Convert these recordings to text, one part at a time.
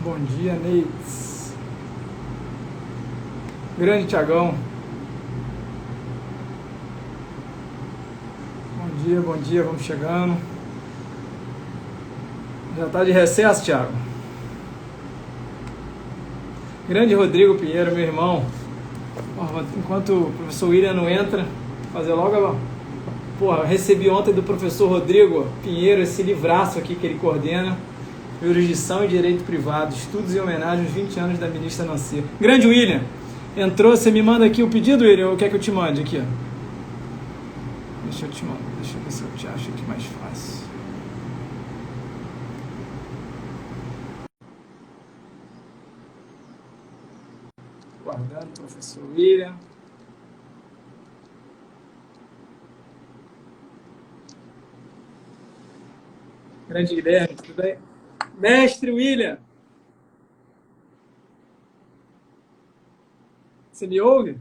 Bom dia, Neits. Grande Tiagão. Bom dia, vamos chegando. Já tá de recesso, Thiago? Grande Rodrigo Pinheiro, meu irmão. Enquanto o professor William não entra, fazer logo a... Porra, recebi ontem do professor Rodrigo Pinheiro esse livraço aqui que ele coordena. Jurisdição e Direito Privado, estudos em homenagem aos 20 anos da ministra Nancy. Grande William, entrou, você me manda aqui o pedido, William, ou quer que eu te mande aqui? Deixa eu te mandar, deixa eu ver se eu te acho aqui mais fácil. Guardando o professor William. Grande Guilherme, tudo bem? Mestre William, você me ouve?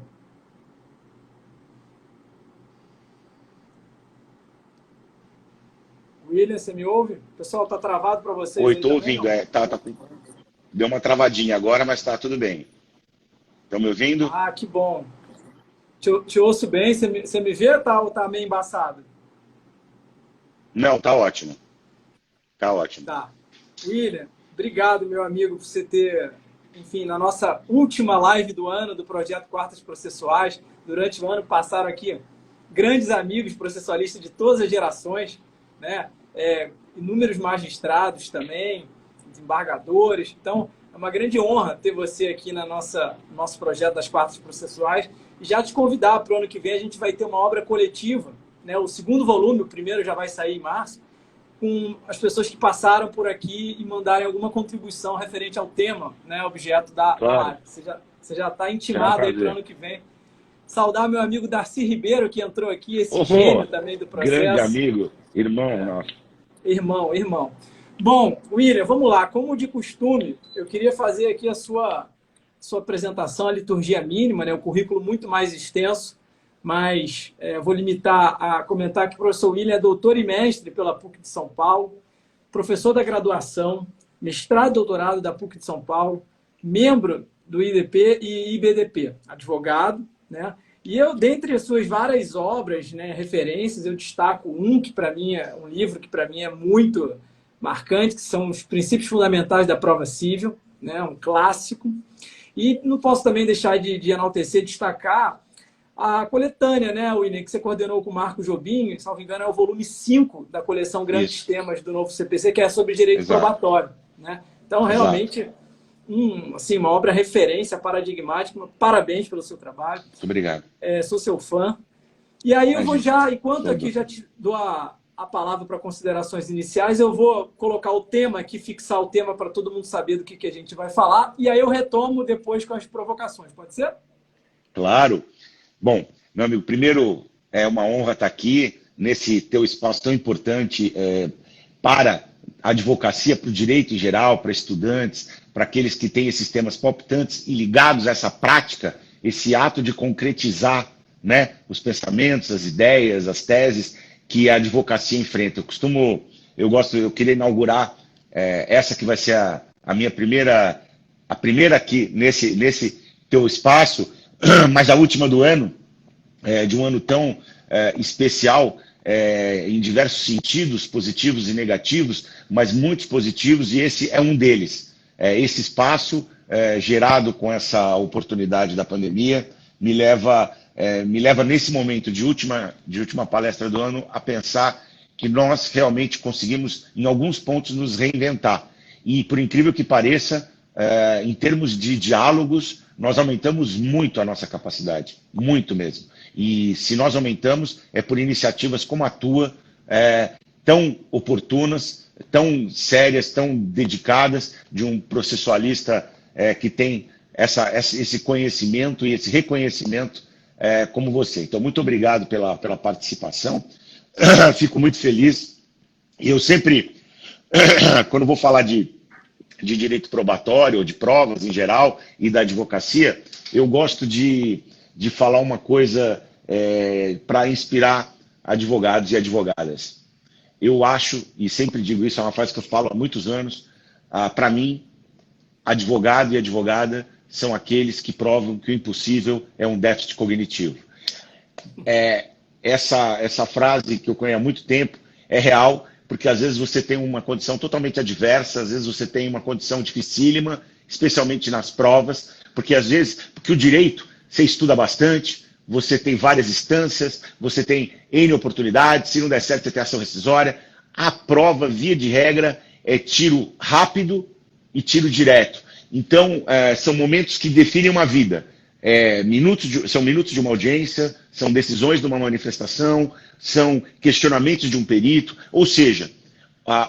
William, você me ouve? Pessoal, tá travado para vocês Oi, aí tô também, ouvindo. não? Deu uma travadinha agora, mas tá tudo bem. Estão me ouvindo? Ah, que bom. Te ouço bem, você me vê ou tá meio embaçado? Não, tá ótimo. Tá ótimo. Tá. William, obrigado, meu amigo, por você ter, enfim, na nossa última live do ano do projeto Quartas Processuais, durante o ano passaram aqui grandes amigos processualistas de todas as gerações, né? Inúmeros magistrados também, desembargadores. Então, é uma grande honra ter você aqui no nosso projeto das Quartas Processuais e já te convidar para o ano que vem a gente vai ter uma obra coletiva, né? O segundo volume, o primeiro já vai sair em março, com as pessoas que passaram por aqui e mandarem alguma contribuição referente ao tema, né, objeto da Claro, live. Você já está será um intimado aí para o prazer. ano que vem. Saudar meu amigo Darcy Ribeiro, que entrou aqui, esse Oh, gênio também do grande processo. amigo, irmão nosso. Irmão. Bom, William, vamos lá. Como de costume, eu queria fazer aqui a sua apresentação, a liturgia mínima, né, o currículo muito mais extenso, mas vou limitar a comentar que o professor William é doutor e mestre pela PUC de São Paulo, professor da graduação, mestrado e doutorado da PUC de São Paulo, membro do IDP e IBDP, advogado, né? E eu, dentre as suas várias obras, né, referências, eu destaco que para mim é um livro que para mim é muito marcante, que são os Princípios Fundamentais da Prova Civil, né, um clássico. E não posso também deixar de enaltecer, destacar a coletânea, né, William, que você coordenou com o Marco Jobim, salvo engano, é o volume 5 da coleção Grandes Isso, Temas do novo CPC, que é sobre direito exato, probatório, né? Então, exato. realmente, assim, uma obra referência, paradigmática. Parabéns pelo seu trabalho. Muito obrigado. Sou seu fã. E aí eu vou Imagina. já, enquanto Somos aqui dois. já te dou a palavra para considerações iniciais, eu vou colocar o tema aqui, fixar o tema para todo mundo saber do que a gente vai falar, e aí eu retomo depois com as provocações, pode ser? Claro. Bom, meu amigo, primeiro é uma honra estar aqui nesse teu espaço tão importante para a advocacia, para o direito em geral, para estudantes, para aqueles que têm esses temas palpitantes e ligados a essa prática, esse ato de concretizar, né, os pensamentos, as ideias, as teses que a advocacia enfrenta. Eu queria inaugurar essa que vai ser a minha a primeira aqui nesse teu espaço, mas a última do ano, de um ano tão especial, em diversos sentidos, positivos e negativos, mas muitos positivos, e esse é um deles. Esse espaço, gerado com essa oportunidade da pandemia, me leva nesse momento de última palestra do ano a pensar que nós realmente conseguimos, em alguns pontos, nos reinventar. E, por incrível que pareça, em termos de diálogos, nós aumentamos muito a nossa capacidade, muito mesmo. E se nós aumentamos, é por iniciativas como a tua, tão oportunas, tão sérias, tão dedicadas, de um processualista que tem esse conhecimento e esse reconhecimento como você. Então, muito obrigado pela participação. Fico muito feliz. E eu sempre, quando vou falar de direito probatório, ou de provas em geral, e da advocacia, eu gosto de falar uma coisa para inspirar advogados e advogadas. Eu acho, e sempre digo isso, é uma frase que eu falo há muitos anos, para mim, advogado e advogada são aqueles que provam que o impossível é um déficit cognitivo. Essa frase que eu conheço há muito tempo é real, porque às vezes você tem uma condição totalmente adversa, às vezes você tem uma condição dificílima, especialmente nas provas, porque às vezes, porque o direito, você estuda bastante, você tem várias instâncias, você tem N oportunidades, se não der certo você tem ação rescisória. A prova, via de regra, é tiro rápido e tiro direto. Então, são momentos que definem uma vida. São minutos de uma audiência, são decisões de uma manifestação, são questionamentos de um perito. Ou seja,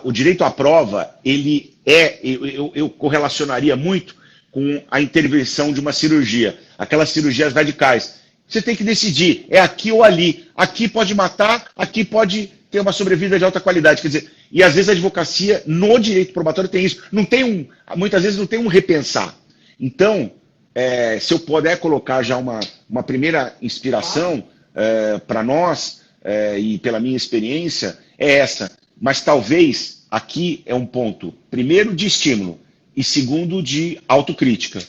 o direito à prova, eu correlacionaria muito com a intervenção de uma cirurgia, aquelas cirurgias radicais. Você tem que decidir, é aqui ou ali. Aqui pode matar, aqui pode ter uma sobrevida de alta qualidade. Quer dizer, e às vezes a advocacia no direito probatório tem isso. Muitas vezes não tem um repensar. Então, se eu puder colocar já uma primeira inspiração para nós, e pela minha experiência, é essa. Mas talvez aqui é um ponto, primeiro, de estímulo e segundo, de autocrítica.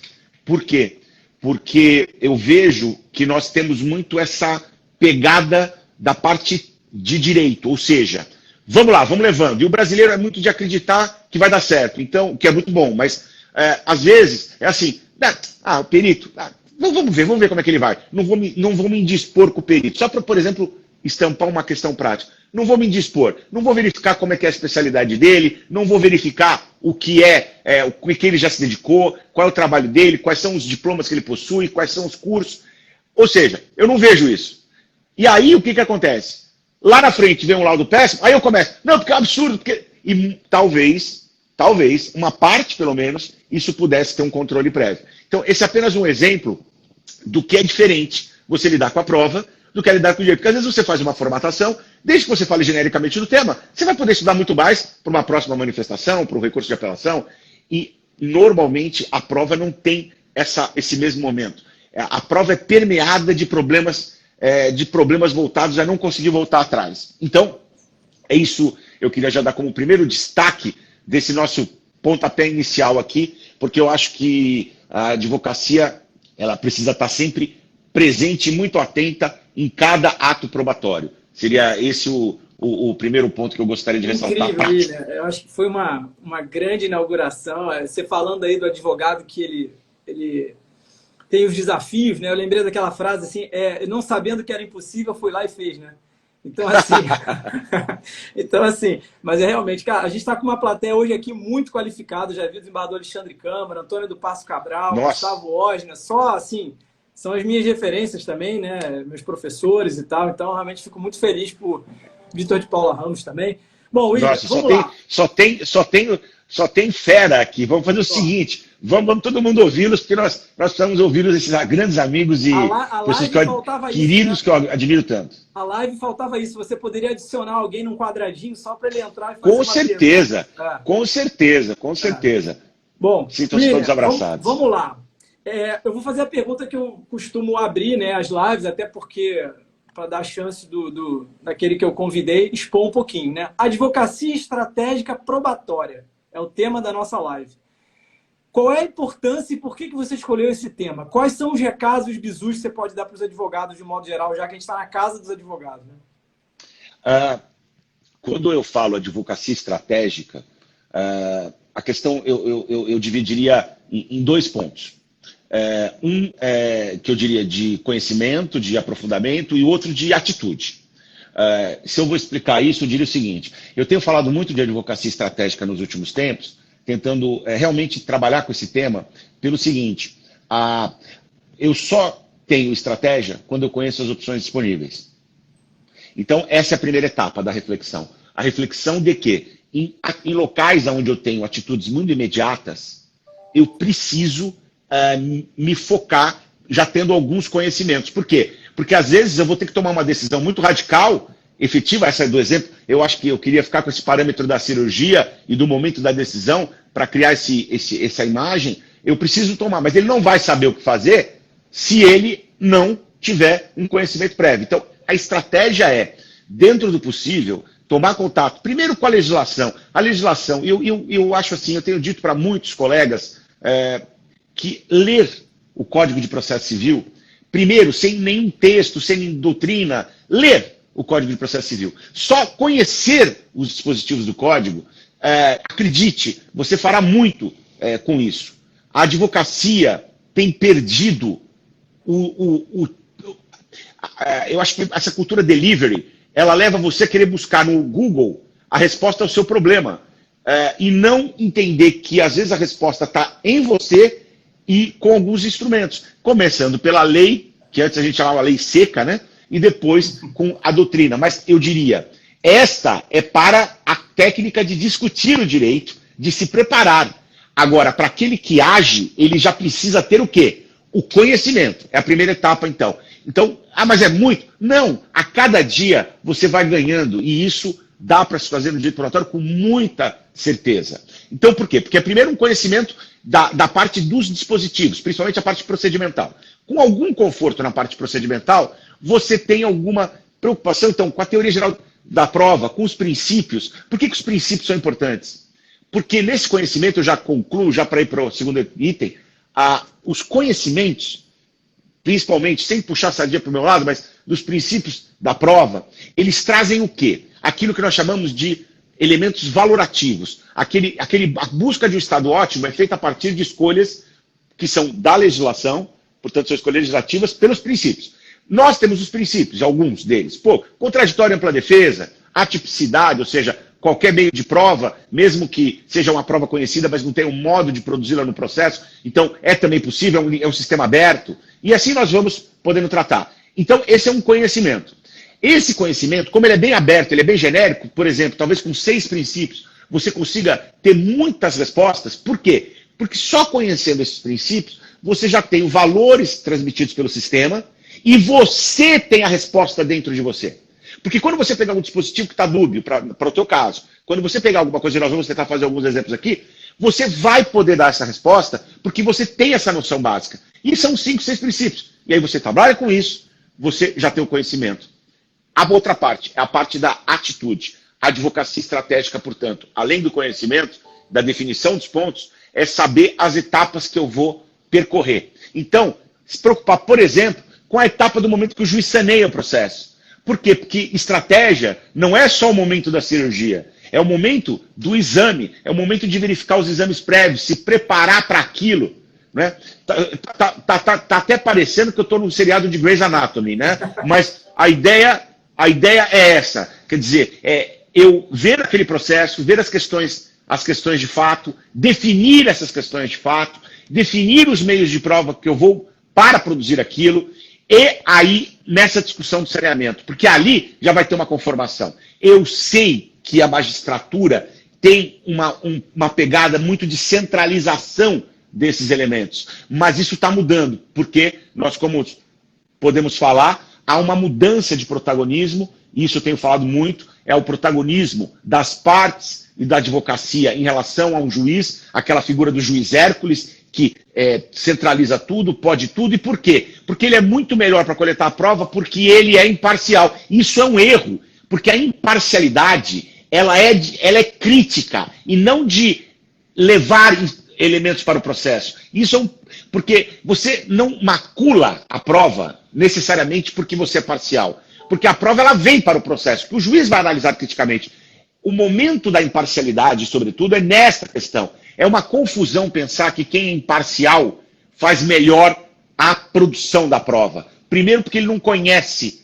Por quê? Porque eu vejo que nós temos muito essa pegada da parte de direito, ou seja, vamos lá, vamos levando. E o brasileiro é muito de acreditar que vai dar certo, então, que é muito bom, mas às vezes é assim, o perito, vamos ver como é que ele vai. Não vou me indispor com o perito, só para, por exemplo, estampar uma questão prática. Não vou me indispor, não vou verificar como é que é a especialidade dele, não vou verificar o que o que ele já se dedicou, qual é o trabalho dele, quais são os diplomas que ele possui, quais são os cursos. Ou seja, eu não vejo isso. E aí o que acontece? Lá na frente vem um laudo péssimo, aí eu começo, não, porque é um absurdo, e talvez, uma parte pelo menos, isso pudesse ter um controle prévio. Então, esse é apenas um exemplo do que é diferente você lidar com a prova do que é lidar com o direito. Porque às vezes você faz uma formatação, desde que você fale genericamente do tema, você vai poder estudar muito mais para uma próxima manifestação, para um recurso de apelação, e normalmente a prova não tem esse mesmo momento. A prova é permeada de problemas voltados a não conseguir voltar atrás. Então, é isso eu queria já dar como primeiro destaque desse nosso pontapé inicial aqui, porque eu acho que a advocacia ela precisa estar sempre presente e muito atenta em cada ato probatório. Seria esse o primeiro ponto que eu gostaria de ressaltar. Incrível, William. Eu acho que foi uma grande inauguração. Você falando aí do advogado que ele tem os desafios, né? Eu lembrei daquela frase assim, não sabendo que era impossível, foi lá e fez, né? Então assim, mas realmente, cara, a gente está com uma plateia hoje aqui muito qualificada, já vi o desembargador Alexandre Câmara, Antônio do Passo Cabral, Gustavo Osner, só assim, são as minhas referências também, né? Meus professores e tal, então realmente fico muito feliz por Vitor de Paula Ramos também. Bom, William, vamos lá. Só tem fera aqui. Vamos fazer o seguinte, vamos todo mundo ouvi-los, porque nós precisamos ouvir esses grandes amigos e pessoas queridos, né? Que eu admiro tanto. A live faltava isso. Você poderia adicionar alguém num quadradinho só para ele entrar e fazer com certeza, com certeza. Bom, sintam-se todos abraçados. Vamos lá. Eu vou fazer a pergunta que eu costumo abrir, né, as lives, até porque para dar a chance daquele que eu convidei expor um pouquinho, né? Advocacia estratégica probatória é o tema da nossa live. Qual é a importância e por que você escolheu esse tema? Quais são os recados, os bizus que você pode dar para os advogados de modo geral, já que a gente está na casa dos advogados, né? Quando eu falo advocacia estratégica, a questão eu dividiria em dois pontos. Que eu diria de conhecimento, de aprofundamento, e outro de atitude. Se eu vou explicar isso, eu diria o seguinte: eu tenho falado muito de advocacia estratégica nos últimos tempos, tentando realmente trabalhar com esse tema pelo seguinte: eu só tenho estratégia quando eu conheço as opções disponíveis. Então, essa é a primeira etapa da reflexão. A reflexão de que, em locais onde eu tenho atitudes muito imediatas, eu preciso me focar já tendo alguns conhecimentos. Por quê? Porque às vezes eu vou ter que tomar uma decisão muito radical, efetiva, essa é do exemplo, eu acho que eu queria ficar com esse parâmetro da cirurgia e do momento da decisão para criar essa imagem, eu preciso tomar, mas ele não vai saber o que fazer se ele não tiver um conhecimento prévio. Então, a estratégia dentro do possível, tomar contato, primeiro com a legislação. A legislação, eu acho assim, eu tenho dito para muitos colegas que ler o Código de Processo Civil, primeiro, sem nenhum texto, sem nenhuma doutrina, ler o Código de Processo Civil. Só conhecer os dispositivos do Código, acredite, você fará muito com isso. A advocacia tem perdido eu acho que essa cultura delivery, ela leva você a querer buscar no Google a resposta ao seu problema. E não entender que, às vezes, a resposta está em você e com alguns instrumentos. Começando pela lei, que antes a gente chamava lei seca, né? E depois com a doutrina. Mas eu diria, esta é para a técnica de discutir o direito, de se preparar. Agora, para aquele que age, ele já precisa ter o quê? O conhecimento. É a primeira etapa, então. Então, mas é muito? Não. A cada dia você vai ganhando. E isso dá para se fazer no direito probatório com muita certeza. Então, por quê? Porque é primeiro um conhecimento da parte dos dispositivos, principalmente a parte procedimental. Com algum conforto na parte procedimental, você tem alguma preocupação, então, com a teoria geral da prova, com os princípios. Por que os princípios são importantes? Porque nesse conhecimento, eu já concluo, já para ir para o segundo item, os conhecimentos, principalmente, sem puxar a sardinha para o meu lado, mas dos princípios da prova, eles trazem o quê? Aquilo que nós chamamos de elementos valorativos. A busca de um Estado ótimo é feita a partir de escolhas que são da legislação, portanto, são escolhas legislativas pelos princípios. Nós temos os princípios, alguns deles. Contraditório e ampla defesa, atipicidade, ou seja, qualquer meio de prova, mesmo que seja uma prova conhecida, mas não tenha um modo de produzi-la no processo, então é também possível, é um sistema aberto, e assim nós vamos podendo tratar. Então, esse é um conhecimento. Esse conhecimento, como ele é bem aberto, ele é bem genérico, por exemplo, talvez com 6 princípios, você consiga ter muitas respostas. Por quê? Porque só conhecendo esses princípios, você já tem os valores transmitidos pelo sistema e você tem a resposta dentro de você. Porque quando você pegar um dispositivo que está dúbio, para o teu caso, quando você pegar alguma coisa, e nós vamos tentar fazer alguns exemplos aqui, você vai poder dar essa resposta porque você tem essa noção básica. E são 5, 6 princípios. E aí você trabalha com isso, você já tem o conhecimento. A outra parte é a parte da atitude. A advocacia estratégica, portanto, além do conhecimento, da definição dos pontos, é saber as etapas que eu vou percorrer. Então, se preocupar, por exemplo, com a etapa do momento que o juiz saneia o processo. Por quê? Porque estratégia não é só o momento da cirurgia, é o momento do exame, é o momento de verificar os exames prévios, se preparar para aquilo. Né? Tá até parecendo que eu estou num seriado de Grey's Anatomy, né? Mas a ideia é essa, quer dizer, eu ver aquele processo, ver as questões de fato, definir essas questões de fato, definir os meios de prova que eu vou para produzir aquilo, e aí nessa discussão do saneamento, porque ali já vai ter uma conformação. Eu sei que a magistratura tem uma pegada muito de centralização desses elementos, mas isso está mudando, porque nós, como podemos falar, há uma mudança de protagonismo, e isso eu tenho falado muito, é o protagonismo das partes e da advocacia em relação a um juiz, aquela figura do juiz Hércules, que centraliza tudo, pode tudo, e por quê? Porque ele é muito melhor para coletar a prova, porque ele é imparcial. Isso é um erro, porque a imparcialidade, ela é crítica, e não de levar elementos para o processo. Isso porque você não macula a prova necessariamente porque você é parcial. Porque a prova ela vem para o processo, que o juiz vai analisar criticamente. O momento da imparcialidade, sobretudo, é nesta questão. É uma confusão pensar que quem é imparcial faz melhor a produção da prova. Primeiro porque ele não conhece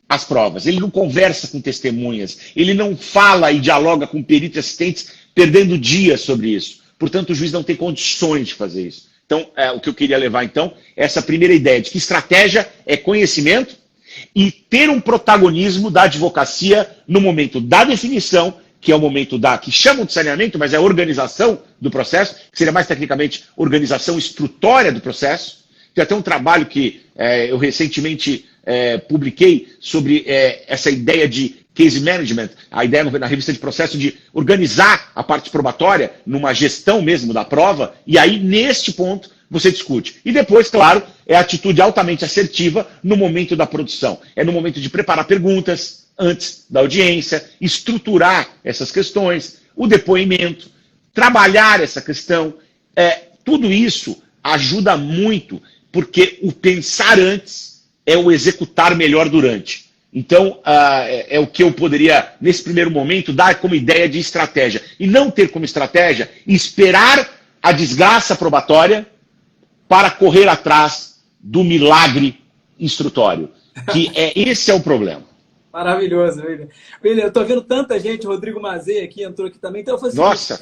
as provas, ele não conversa com testemunhas, ele não fala e dialoga com peritos e assistentes, perdendo dias sobre isso. Portanto, o juiz não tem condições de fazer isso. Então, o que eu queria levar, então, é essa primeira ideia de que estratégia é conhecimento e ter um protagonismo da advocacia no momento da definição, que é o momento que chamam de saneamento, mas é a organização do processo, que seria mais tecnicamente organização estrutória do processo. Tem até um trabalho que eu recentemente publiquei sobre essa ideia de case management, a ideia na revista de processo de organizar a parte probatória numa gestão mesmo da prova, e aí neste ponto você discute. E depois, claro, é a atitude altamente assertiva no momento da produção. É no momento de preparar perguntas antes da audiência, estruturar essas questões, o depoimento, trabalhar essa questão, tudo isso ajuda muito, porque o pensar antes é o executar melhor durante. Então, é o que eu poderia, nesse primeiro momento, dar como ideia de estratégia. E não ter como estratégia esperar a desgraça probatória para correr atrás do milagre instrutório. Que esse é o problema. Maravilhoso, William. William, eu estou vendo tanta gente, Rodrigo Mazei aqui entrou aqui também. Então, eu falei assim, nossa!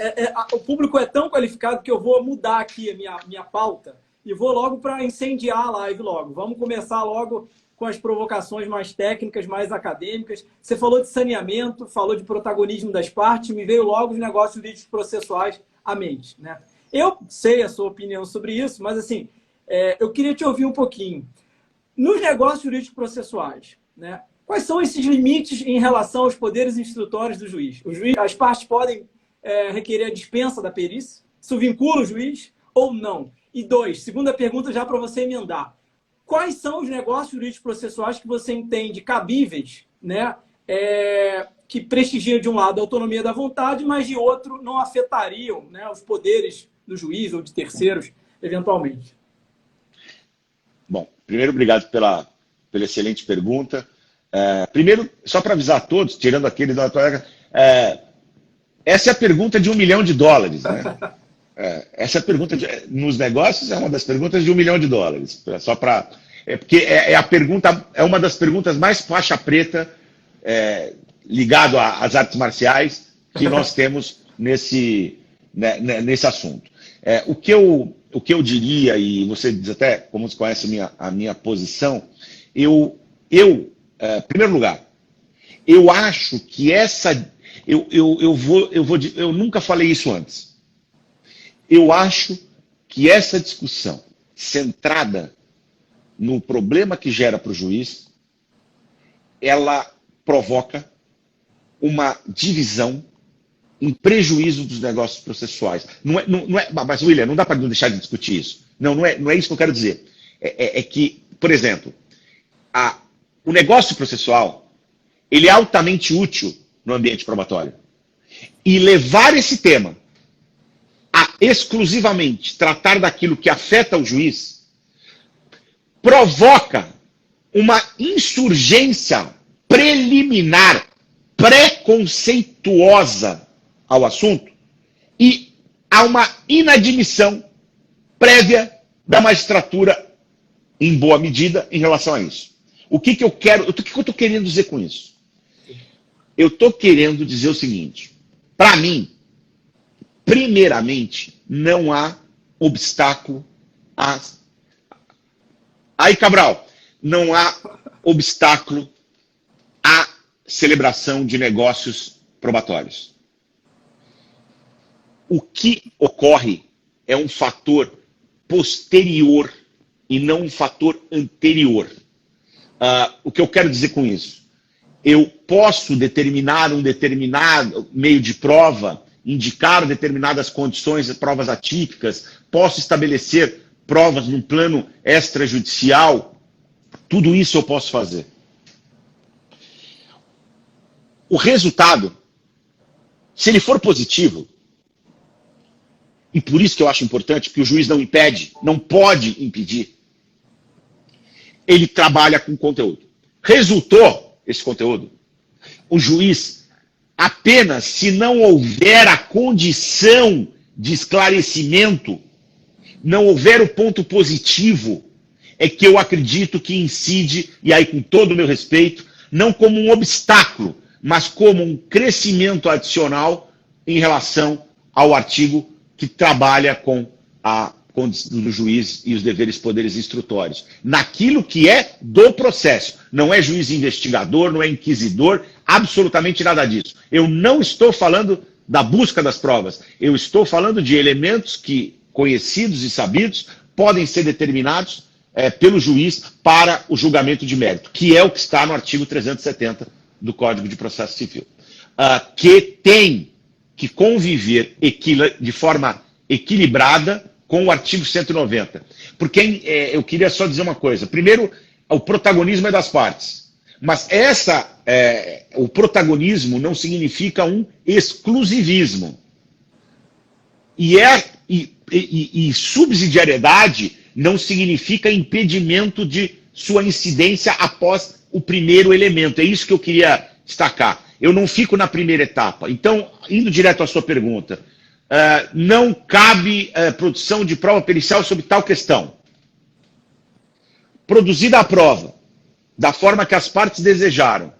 O público é tão qualificado que eu vou mudar aqui a minha pauta e vou logo para incendiar a live logo. Vamos começar logo com as provocações mais técnicas, mais acadêmicas. Você falou de saneamento, falou de protagonismo das partes, me veio logo os negócios jurídicos processuais à mente, né? Eu sei a sua opinião sobre isso, mas assim, eu queria te ouvir um pouquinho. Nos negócios jurídicos processuais, né? Quais são esses limites em relação aos poderes instrutórios do juiz? As partes podem requerer a dispensa da perícia? Isso vincula o juiz ou não? E 2, segunda pergunta já para você emendar. Quais são os negócios jurídicos processuais que você entende cabíveis, né, que prestigiam de um lado a autonomia da vontade, mas de outro não afetariam, né, os poderes do juiz ou de terceiros, eventualmente? Bom, primeiro, obrigado pela excelente pergunta. Primeiro, só para avisar a todos, tirando aquele da colega, essa é a pergunta de $1 milhão, né? Essa pergunta nos negócios é uma das perguntas de $1 milhão. Só para porque a pergunta é uma das perguntas mais faixa preta ligado às artes marciais que nós temos nesse assunto. O que eu diria, e você diz até como você conhece a minha posição, em primeiro lugar, eu acho que eu nunca falei isso antes. Eu acho que essa discussão centrada no problema que gera para o juiz, ela provoca uma divisão em prejuízo dos negócios processuais. Mas, William, não dá para não deixar de discutir isso. Não é isso que eu quero dizer. É que, por exemplo, o negócio processual ele é altamente útil no ambiente probatório. E levar esse tema a exclusivamente tratar daquilo que afeta o juiz provoca uma insurgência preliminar, preconceituosa ao assunto e há uma inadmissão prévia da magistratura, em boa medida, em relação a isso. O que eu estou querendo dizer com isso? Eu estou querendo dizer o seguinte: para mim, primeiramente, não há obstáculo Aí, Cabral, não há obstáculo à celebração de negócios probatórios. O que ocorre é um fator posterior e não um fator anterior. O que eu quero dizer com isso? Eu posso determinar um determinado meio de prova, indicar determinadas condições, provas atípicas, posso estabelecer provas num plano extrajudicial, tudo isso eu posso fazer. O resultado, se ele for positivo, e por isso que eu acho importante, que o juiz não impede, não pode impedir, ele trabalha com conteúdo. Resultou esse conteúdo, o juiz, apenas se não houver a condição de esclarecimento, não houver o ponto positivo, é que eu acredito que incide, e aí com todo o meu respeito, não como um obstáculo, mas como um crescimento adicional em relação ao artigo que trabalha com a condição do juiz e os deveres poderes instrutórios. Naquilo que é do processo. Não é juiz investigador, não é inquisidor, absolutamente nada disso. Eu não estou falando da busca das provas. Eu estou falando de elementos que, conhecidos e sabidos, podem ser determinados pelo juiz para o julgamento de mérito, que é o que está no artigo 370 do Código de Processo Civil, que tem que conviver de forma equilibrada com o artigo 190. Porque eu queria só dizer uma coisa. Primeiro, o protagonismo é das partes. Mas o protagonismo não significa um exclusivismo. E e subsidiariedade não significa impedimento de sua incidência após o primeiro elemento. É isso que eu queria destacar. Eu não fico na primeira etapa. Então, indo direto à sua pergunta, não cabe produção de prova pericial sobre tal questão. Produzida a prova, da forma que as partes desejaram,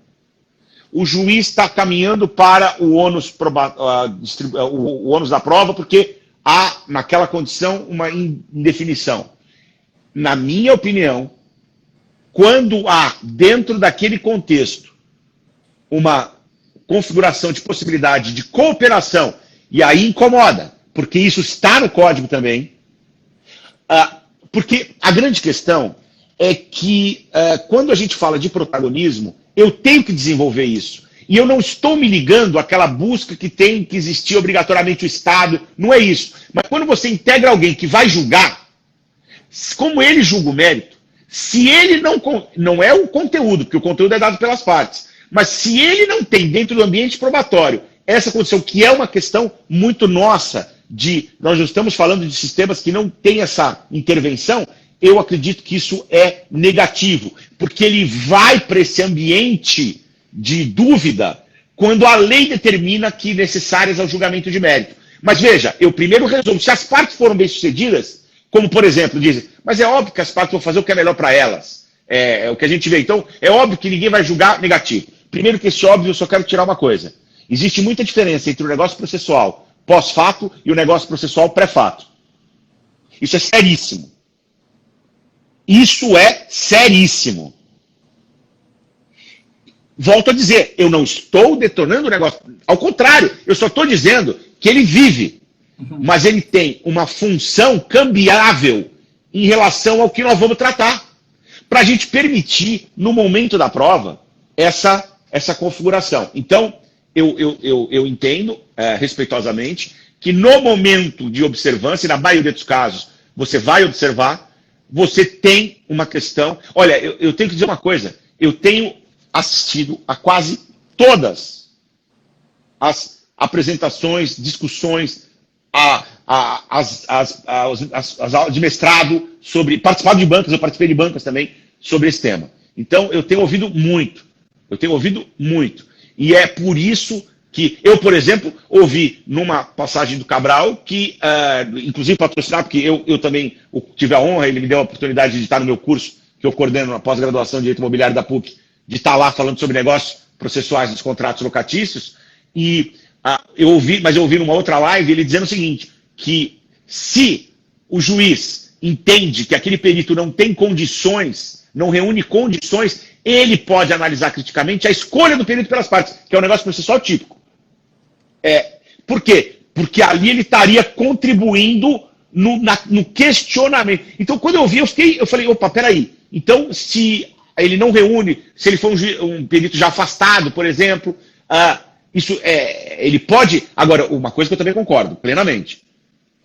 o juiz está caminhando para o ônus da prova, porque há, naquela condição, uma indefinição. Na minha opinião, quando há, dentro daquele contexto, uma configuração de possibilidade de cooperação, e aí incomoda, porque isso está no código também, porque a grande questão é que quando a gente fala de protagonismo, eu tenho que desenvolver isso. E eu não estou me ligando àquela busca que tem que existir obrigatoriamente o Estado, não é isso. Mas quando você integra alguém que vai julgar, como ele julga o mérito, se ele não é o conteúdo, porque o conteúdo é dado pelas partes, mas se ele não tem dentro do ambiente probatório essa condição, que é uma questão muito nossa, nós não estamos falando de sistemas que não têm essa intervenção, eu acredito que isso é negativo, porque ele vai para esse ambiente de dúvida quando a lei determina que necessárias ao julgamento de mérito. Mas veja, eu primeiro resolvo, se as partes foram bem-sucedidas, como por exemplo, dizem, mas é óbvio que as partes vão fazer o que é melhor para elas. É o que a gente vê. Então, é óbvio que ninguém vai julgar negativo. Primeiro que esse óbvio, eu só quero tirar uma coisa. Existe muita diferença entre o negócio processual pós-fato e o negócio processual pré-fato. Isso é seríssimo. Isso é seríssimo. Volto a dizer, eu não estou detonando o negócio. Ao contrário, eu só estou dizendo que ele vive. Mas ele tem uma função cambiável em relação ao que nós vamos tratar. Para a gente permitir, no momento da prova, essa configuração. Então, eu entendo, respeitosamente, que no momento de observância, e na maioria dos casos, você vai observar, você tem uma questão... Olha, eu tenho que dizer uma coisa. Eu tenho assistido a quase todas as apresentações, discussões, as aulas de mestrado, participado de bancas, eu participei de bancas também, sobre esse tema. Então, eu tenho ouvido muito. E é por isso que eu, por exemplo, ouvi numa passagem do Cabral, que, inclusive patrocinado, porque eu também tive a honra, ele me deu a oportunidade de estar no meu curso, que eu coordeno na pós-graduação de Direito Imobiliário da PUC, de estar lá falando sobre negócios processuais dos contratos locatícios, e eu ouvi numa outra live ele dizendo o seguinte, que se o juiz entende que aquele perito não tem condições, não reúne condições, ele pode analisar criticamente a escolha do perito pelas partes, que é um negócio processual típico. Por quê? Porque ali ele estaria contribuindo no questionamento. Então, quando eu vi, eu falei, opa, peraí. Então, se ele não reúne, se ele for um perito já afastado, por exemplo, ele pode... Agora, uma coisa que eu também concordo, plenamente.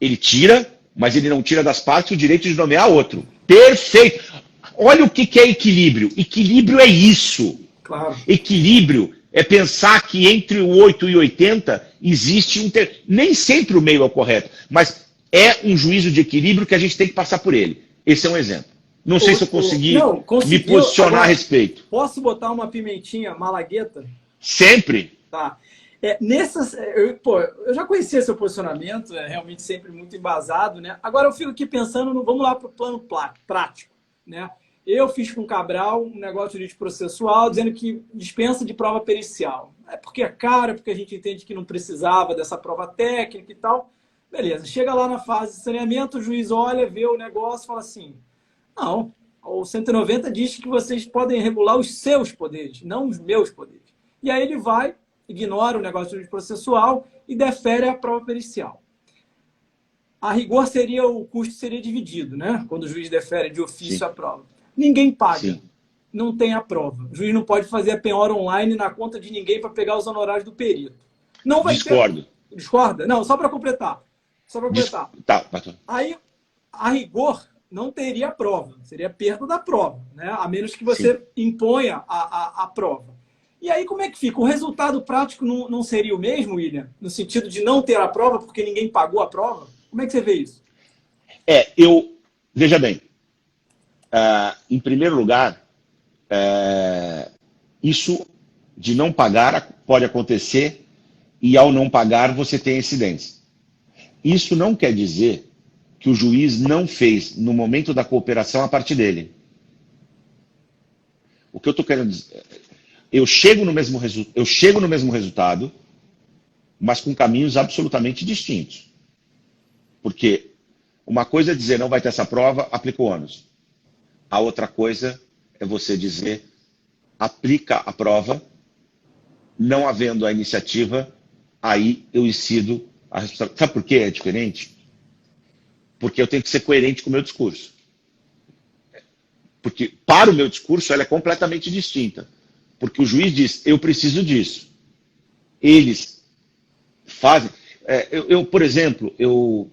Ele tira, mas ele não tira das partes o direito de nomear outro. Perfeito! Olha o que é equilíbrio. Equilíbrio é isso. Claro. Equilíbrio é pensar que entre o 8 e 80 existe nem sempre o meio é o correto, mas é um juízo de equilíbrio que a gente tem que passar por ele. Esse é um exemplo. Não sei se eu consegui me posicionar a respeito. Posso botar uma pimentinha malagueta? Sempre. Tá. Eu já conhecia seu posicionamento, é realmente sempre muito embasado, né? Agora eu fico aqui pensando, vamos lá para o plano prático, né? Eu fiz com o Cabral um negócio de direito processual dizendo que dispensa de prova pericial. É porque é caro, é porque a gente entende que não precisava dessa prova técnica e tal. Beleza, chega lá na fase de saneamento, o juiz olha, vê o negócio e fala assim, não, o 190 diz que vocês podem regular os seus poderes, não os meus poderes. E aí ele vai, ignora o negócio de direito processual e defere a prova pericial. A rigor o custo seria dividido, né? Quando o juiz defere de ofício Sim. a prova. Ninguém paga. Sim. Não tem a prova. O juiz não pode fazer a penhora online na conta de ninguém para pegar os honorários do perito. Não vai Discordo. Discorda? Não, só para completar. Tá. Aí, a rigor, não teria prova. Seria perda da prova, né? A menos que você imponha a prova. E aí, como é que fica? O resultado prático não seria o mesmo, William? No sentido de não ter a prova porque ninguém pagou a prova? Como é que você vê isso? Veja bem, em primeiro lugar, isso de não pagar pode acontecer e ao não pagar você tem incidência. Isso não quer dizer que o juiz não fez no momento da cooperação a parte dele. O que eu estou querendo dizer, eu chego no mesmo resultado, mas com caminhos absolutamente distintos. Porque uma coisa é dizer não vai ter essa prova, aplica o ônus. A outra coisa é você dizer aplica a prova, não havendo a iniciativa, aí eu incido a responsabilidade. Sabe por que é diferente? Porque eu tenho que ser coerente com o meu discurso. Porque para o meu discurso ela é completamente distinta. Porque o juiz diz, eu preciso disso. Eles fazem... por exemplo, eu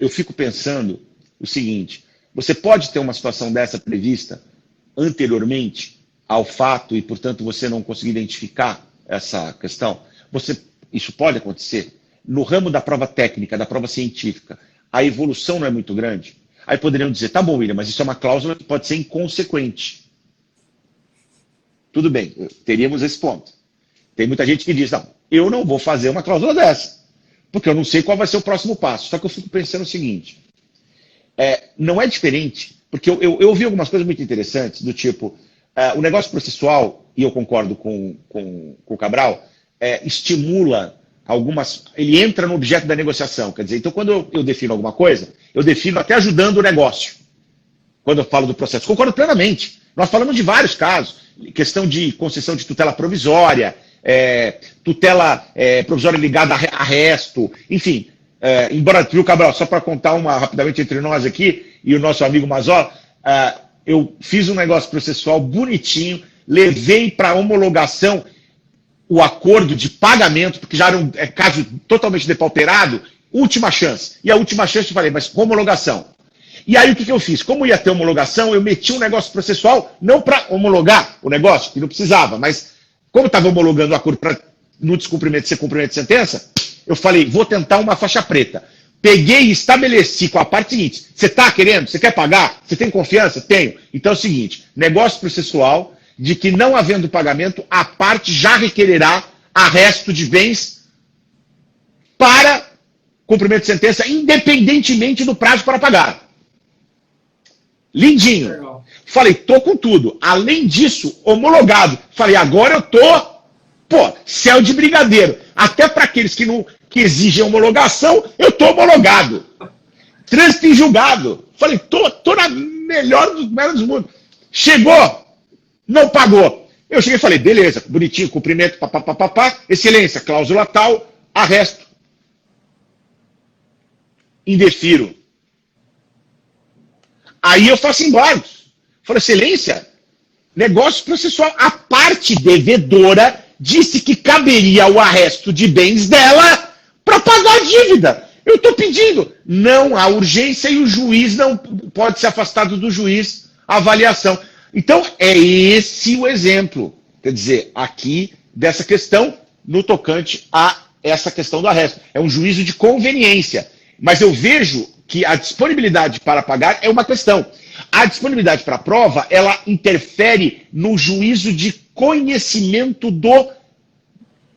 fico pensando o seguinte, você pode ter uma situação dessa prevista anteriormente ao fato e, portanto, você não conseguir identificar essa questão? Isso pode acontecer. No ramo da prova técnica, da prova científica, a evolução não é muito grande. Aí poderiam dizer, tá bom, William, mas isso é uma cláusula que pode ser inconsequente. Tudo bem, teríamos esse ponto. Tem muita gente que diz, não, eu não vou fazer uma cláusula dessa, porque eu não sei qual vai ser o próximo passo. Só que eu fico pensando o seguinte, não é diferente, porque eu ouvi algumas coisas muito interessantes, do tipo, o negócio processual, e eu concordo com o Cabral, estimula ele entra no objeto da negociação. Quer dizer, então quando eu defino alguma coisa, eu defino até ajudando o negócio. Quando eu falo do processo, concordo plenamente. Nós falamos de vários casos, questão de concessão de tutela provisória, tutela provisória ligada a resto, enfim. Embora, viu, Cabral, só para contar uma rapidamente entre nós aqui, e o nosso amigo Mazola, eu fiz um negócio processual bonitinho, levei para homologação o acordo de pagamento, porque já era um caso totalmente depauperado, última chance. E a última chance eu falei, mas homologação. E aí o que eu fiz? Como ia ter homologação, eu meti um negócio processual, não para homologar o negócio, que não precisava, mas como estava homologando o acordo para no descumprimento ser cumprimento de sentença, eu falei, vou tentar uma faixa preta. Peguei e estabeleci com a parte seguinte, você está querendo? Você quer pagar? Você tem confiança? Tenho. Então é o seguinte, negócio processual de que não havendo pagamento, a parte já requererá arresto de bens para cumprimento de sentença, independentemente do prazo para pagar. Lindinho. Legal. Falei, tô com tudo. Além disso, homologado. Falei, agora eu tô, céu de brigadeiro. Até para aqueles que exigem homologação, eu tô homologado. Trânsito em julgado. Falei, tô na melhor dos mundos. Chegou, não pagou. Eu cheguei e falei, beleza, bonitinho, cumprimento, papapá, excelência, cláusula tal, arresto. Indefiro. Aí eu faço embargos. Falei, excelência, negócio processual. A parte devedora disse que caberia o arresto de bens dela para pagar a dívida. Eu estou pedindo. Não há urgência e o juiz não pode ser afastado do juiz a avaliação. Então, é esse o exemplo. Quer dizer, aqui, dessa questão, no tocante a essa questão do arresto. É um juízo de conveniência. Mas eu vejo que a disponibilidade para pagar é uma questão. A disponibilidade para a prova, ela interfere no juízo de conhecimento do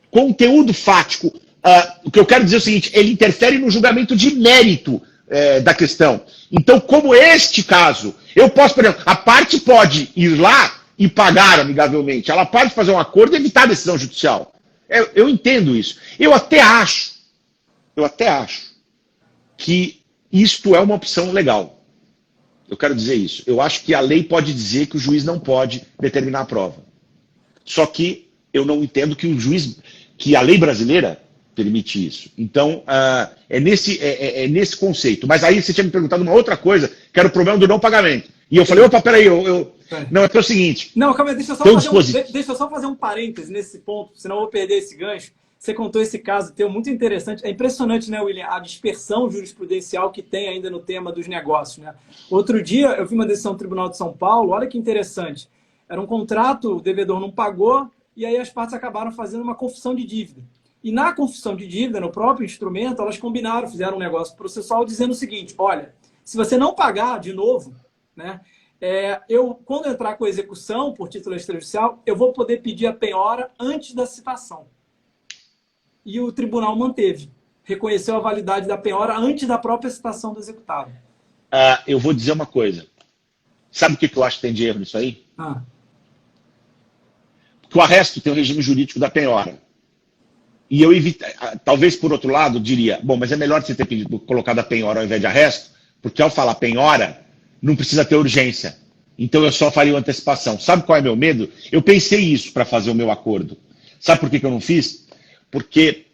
conteúdo fático. O que eu quero dizer é o seguinte, ele interfere no julgamento de mérito da questão. Então, como este caso, eu posso, por exemplo, a parte pode ir lá e pagar amigavelmente, ela pode fazer um acordo e evitar a decisão judicial. Eu entendo isso. Eu até acho que isto é uma opção legal. Eu quero dizer isso. Eu acho que a lei pode dizer que o juiz não pode determinar a prova. Só que eu não entendo que a lei brasileira permite isso. Então, é nesse conceito. Mas aí você tinha me perguntado uma outra coisa, que era o problema do não pagamento. E eu falei, opa, peraí, não, é que é o seguinte... Não, calma aí, deixa eu só fazer um parêntese nesse ponto, senão eu vou perder esse gancho. Você contou esse caso teu muito interessante. É impressionante, né, William, a dispersão jurisprudencial que tem ainda no tema dos negócios, né? Outro dia eu vi uma decisão do Tribunal de São Paulo, olha que interessante. Era um contrato, o devedor não pagou, e aí as partes acabaram fazendo uma confissão de dívida. E na confissão de dívida, no próprio instrumento, elas combinaram, fizeram um negócio processual dizendo o seguinte: olha, se você não pagar de novo, né, quando entrar com a execução por título extrajudicial, eu vou poder pedir a penhora antes da citação. E o tribunal manteve, reconheceu a validade da penhora antes da própria citação do executado. Eu vou dizer uma coisa. Sabe o que eu acho que tem de erro nisso aí? Porque o arresto tem o regime jurídico da penhora. E eu talvez por outro lado diria, bom, mas é melhor você ter colocado a penhora ao invés de arresto, porque ao falar penhora, não precisa ter urgência. Então eu só faria uma antecipação. Sabe qual é meu medo? Eu pensei isso para fazer o meu acordo. Sabe por que eu não fiz? Porque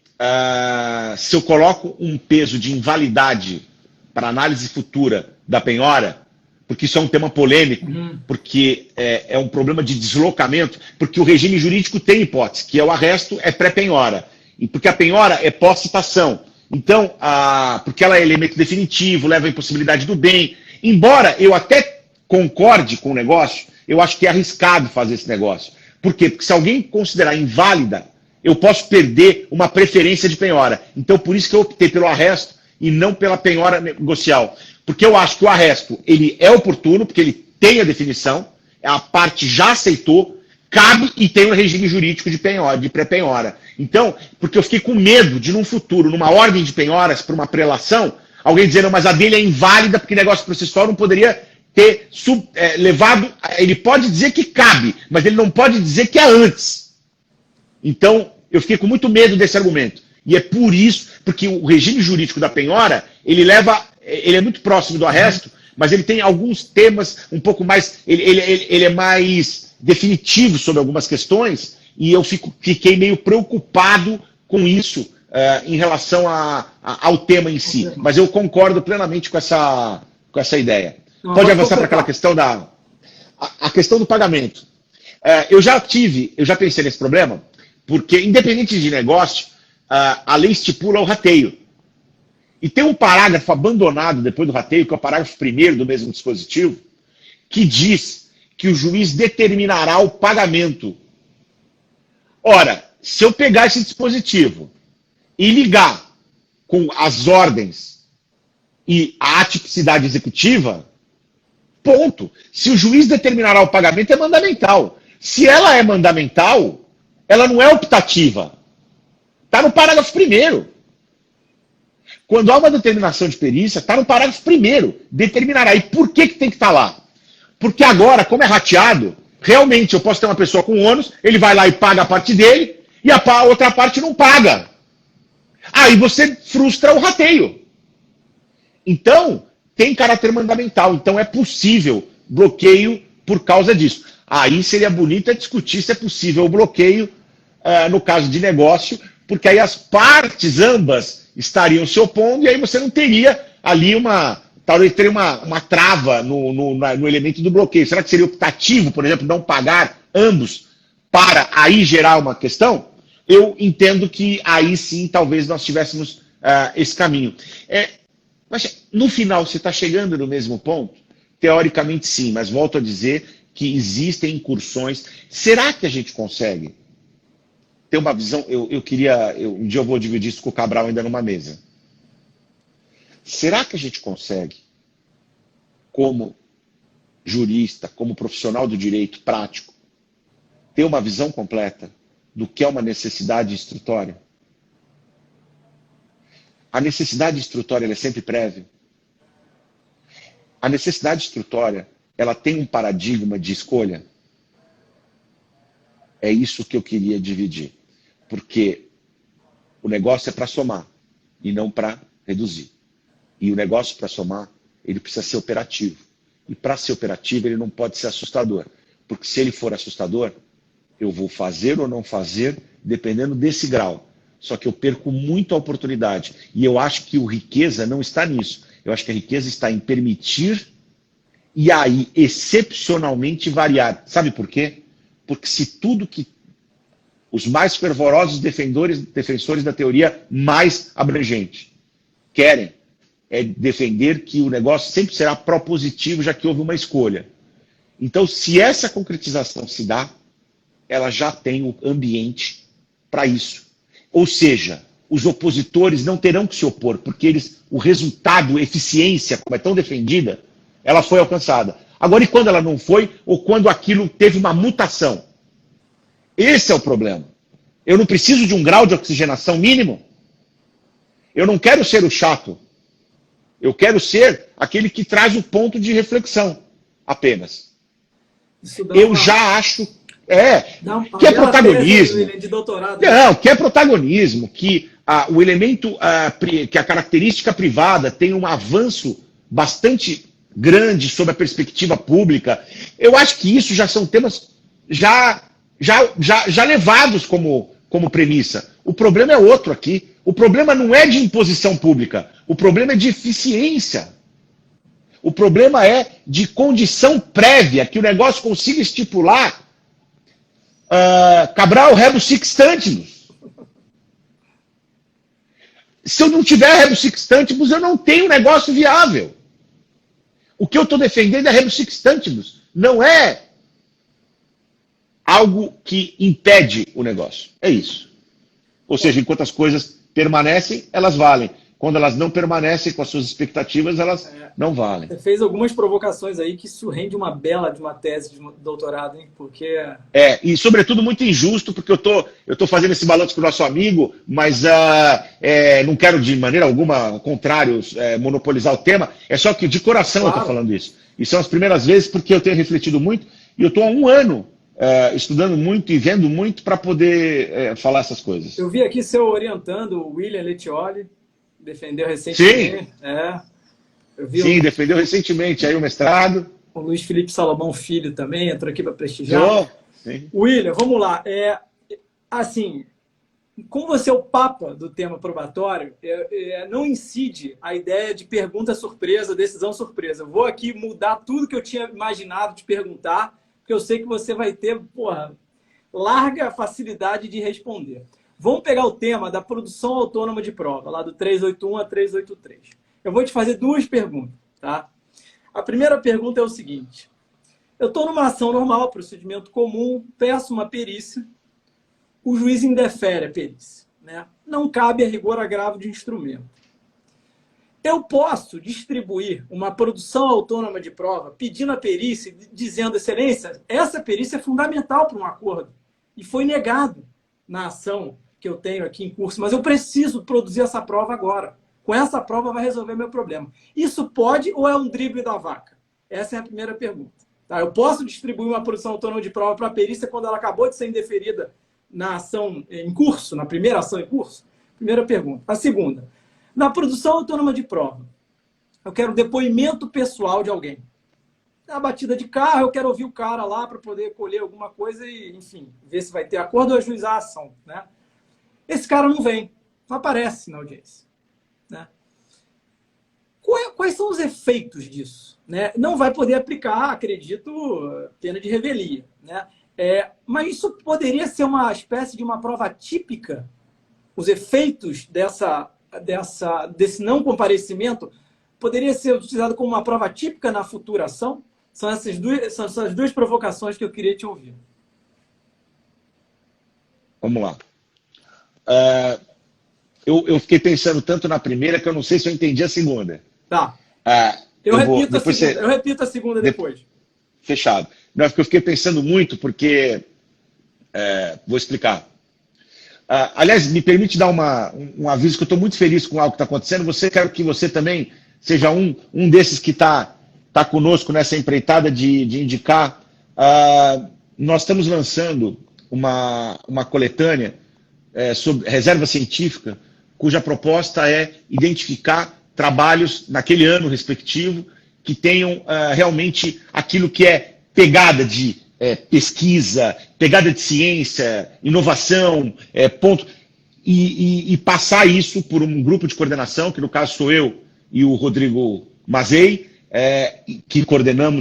se eu coloco um peso de invalidade para análise futura da penhora, porque isso é um tema polêmico, porque é um problema de deslocamento, porque o regime jurídico tem hipótese, que é o arresto, é pré-penhora. E porque a penhora é pós-citação. Então, porque ela é elemento definitivo, leva à impossibilidade do bem. Embora eu até concorde com o negócio, eu acho que é arriscado fazer esse negócio. Por quê? Porque se alguém considerar inválida, eu posso perder uma preferência de penhora. Então, por isso que eu optei pelo arresto e não pela penhora negocial. Porque eu acho que o arresto ele é oportuno, porque ele tem a definição, a parte já aceitou, cabe e tem um regime jurídico de penhora, de pré-penhora. Então, porque eu fiquei com medo de, num futuro, numa ordem de penhoras, para uma prelação, alguém dizendo, mas a dele é inválida porque negócio processual não poderia ter levado... Ele pode dizer que cabe, mas ele não pode dizer que é antes. Então, eu fiquei com muito medo desse argumento. E é por isso, porque o regime jurídico da penhora, ele é muito próximo do arresto, mas ele tem alguns temas um pouco mais... Ele é mais definitivo sobre algumas questões, e eu fiquei meio preocupado com isso em relação ao tema em si. Mas eu concordo plenamente com essa ideia. Pode avançar para aquela questão a questão do pagamento. Eu já pensei nesse problema, porque independente de negócio, a lei estipula o rateio. E tem um parágrafo abandonado depois do rateio, que é o parágrafo 1º do mesmo dispositivo, que diz que o juiz determinará o pagamento. Ora, se eu pegar esse dispositivo e ligar com as ordens e a atipicidade executiva, ponto. Se o juiz determinará o pagamento, é mandamental. Se ela é mandamental, ela não é optativa. Está no parágrafo 1º. Quando há uma determinação de perícia, está no parágrafo 1º. Determinará. E por que tem que estar lá? Porque agora, como é rateado, realmente eu posso ter uma pessoa com ônus, ele vai lá e paga a parte dele, e a outra parte não paga. Aí você frustra o rateio. Então, tem caráter mandamental. Então é possível bloqueio por causa disso. Aí seria bonito discutir se é possível o bloqueio no caso de negócio, porque aí as partes ambas estariam se opondo, e aí você não teria ali talvez teria uma trava no elemento do bloqueio. Será que seria optativo, por exemplo, não pagar ambos para aí gerar uma questão? Eu entendo que aí sim talvez nós tivéssemos esse caminho. Mas no final você está chegando no mesmo ponto? Teoricamente sim, mas volto a dizer que existem incursões. Será que a gente consegue ter uma visão? Um dia eu vou dividir isso com o Cabral ainda numa mesa. Será que a gente consegue, como jurista, como profissional do direito prático, ter uma visão completa do que é uma necessidade instrutória? A necessidade instrutória ela é sempre prévia. A necessidade instrutória ela tem um paradigma de escolha. É isso que eu queria dividir. Porque o negócio é para somar e não para reduzir. E o negócio para somar, ele precisa ser operativo. E para ser operativo, ele não pode ser assustador. Porque se ele for assustador, eu vou fazer ou não fazer, dependendo desse grau. Só que eu perco muito a oportunidade. E eu acho que o riqueza não está nisso. Eu acho que a riqueza está em permitir e aí, excepcionalmente, variar. Sabe por quê? Porque se tudo que os mais fervorosos defensores da teoria mais abrangente querem é defender que o negócio sempre será propositivo, já que houve uma escolha. Então, se essa concretização se dá, ela já tem o ambiente para isso. Ou seja, os opositores não terão que se opor, porque o resultado, eficiência, como é tão defendida, ela foi alcançada. Agora, e quando ela não foi, ou quando aquilo teve uma mutação? Esse é o problema. Eu não preciso de um grau de oxigenação mínimo. Eu não quero ser o chato. Eu quero ser aquele que traz o ponto de reflexão, apenas. Eu já acho que é protagonismo. De doutorado. Não, que é protagonismo, que o elemento, que a característica privada tem um avanço bastante grande sobre a perspectiva pública. Eu acho que isso já são temas já levados como premissa. O problema é outro aqui. O problema não é de imposição pública. O problema é de eficiência. O problema é de condição prévia, que o negócio consiga estipular Cabral rebus sic stantibus. Se eu não tiver rebus sic stantibus, eu não tenho negócio viável. O que eu estou defendendo é rebus sic stantibus. Não é algo que impede o negócio. É isso. Ou seja, enquanto as coisas permanecem, elas valem. Quando elas não permanecem com as suas expectativas, elas não valem. Você fez algumas provocações aí que isso rende uma bela de uma tese de doutorado, hein? Porque... e sobretudo muito injusto, porque eu tô fazendo esse balanço com o nosso amigo, mas não quero de maneira alguma, ao contrário, monopolizar o tema. É só que de coração eu tô falando isso. E são as primeiras vezes porque eu tenho refletido muito, e eu estou há um ano estudando muito e vendo muito para poder falar essas coisas. Eu vi aqui seu orientando, o William Lettioli, defendeu recentemente. Sim, defendeu recentemente aí o mestrado. O Luiz Felipe Salomão Filho também entrou aqui para prestigiar. William, vamos lá. Assim, como você é o papa do tema probatório, não incide a ideia de pergunta surpresa, decisão surpresa. Eu vou aqui mudar tudo que eu tinha imaginado de perguntar, porque eu sei que você vai ter, larga facilidade de responder. Vamos pegar o tema da produção autônoma de prova, lá do 381 a 383. Eu vou te fazer duas perguntas, tá? A primeira pergunta é o seguinte. Eu estou numa ação normal, procedimento comum, peço uma perícia, o juiz indefere a perícia, né? Não cabe a rigor agravo de instrumento. Eu posso distribuir uma produção autônoma de prova pedindo a perícia, dizendo, excelência, essa perícia é fundamental para um acordo e foi negado na ação que eu tenho aqui em curso, mas eu preciso produzir essa prova agora. Com essa prova vai resolver meu problema. Isso pode ou é um drible da vaca? Essa é a primeira pergunta. Tá? Eu posso distribuir uma produção autônoma de prova para a perícia quando ela acabou de ser indeferida na ação em curso, na primeira ação em curso? Primeira pergunta. A segunda, na produção autônoma de prova, eu quero depoimento pessoal de alguém. Na batida de carro, eu quero ouvir o cara lá para poder colher alguma coisa e, enfim, ver se vai ter acordo ou ajuizar a ação, né? Esse cara não vem, não aparece na audiência, né? Quais são os efeitos disso, né? Não vai poder aplicar, acredito, pena de revelia, né? Mas isso poderia ser uma espécie de uma prova típica? Os efeitos desse não comparecimento poderia ser utilizado como uma prova típica na futura ação? São essas duas provocações que eu queria te ouvir. Vamos lá. Eu fiquei pensando tanto na primeira que eu não sei se eu entendi a segunda. Tá. Eu repito a segunda depois. Fechado. Não, porque eu fiquei pensando muito, porque... vou explicar. Aliás, me permite dar um aviso que eu estou muito feliz com algo que está acontecendo. Quero que você também seja um desses que está conosco nessa empreitada de indicar. Nós estamos lançando uma coletânea sobre reserva científica, cuja proposta é identificar trabalhos naquele ano respectivo que tenham realmente aquilo que é pegada de pesquisa, pegada de ciência, inovação, ponto, e passar isso por um grupo de coordenação, que no caso sou eu e o Rodrigo Mazei, que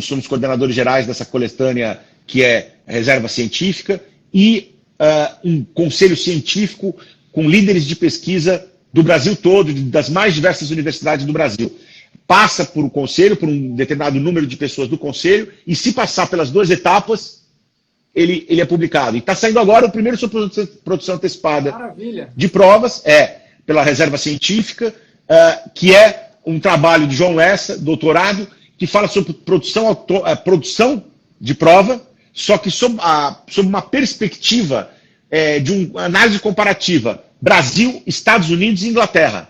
somos coordenadores gerais dessa coletânea que é Reserva Científica, e um conselho científico com líderes de pesquisa do Brasil todo, das mais diversas universidades do Brasil. Passa por um conselho, por um determinado número de pessoas do conselho, e se passar pelas duas etapas, ele é publicado. E está saindo agora o primeiro sobre produção antecipada. Maravilha. De provas, pela Reserva Científica, que é um trabalho de João Lessa, doutorado, que fala sobre produção de prova, só que sob uma perspectiva de uma análise comparativa Brasil, Estados Unidos e Inglaterra,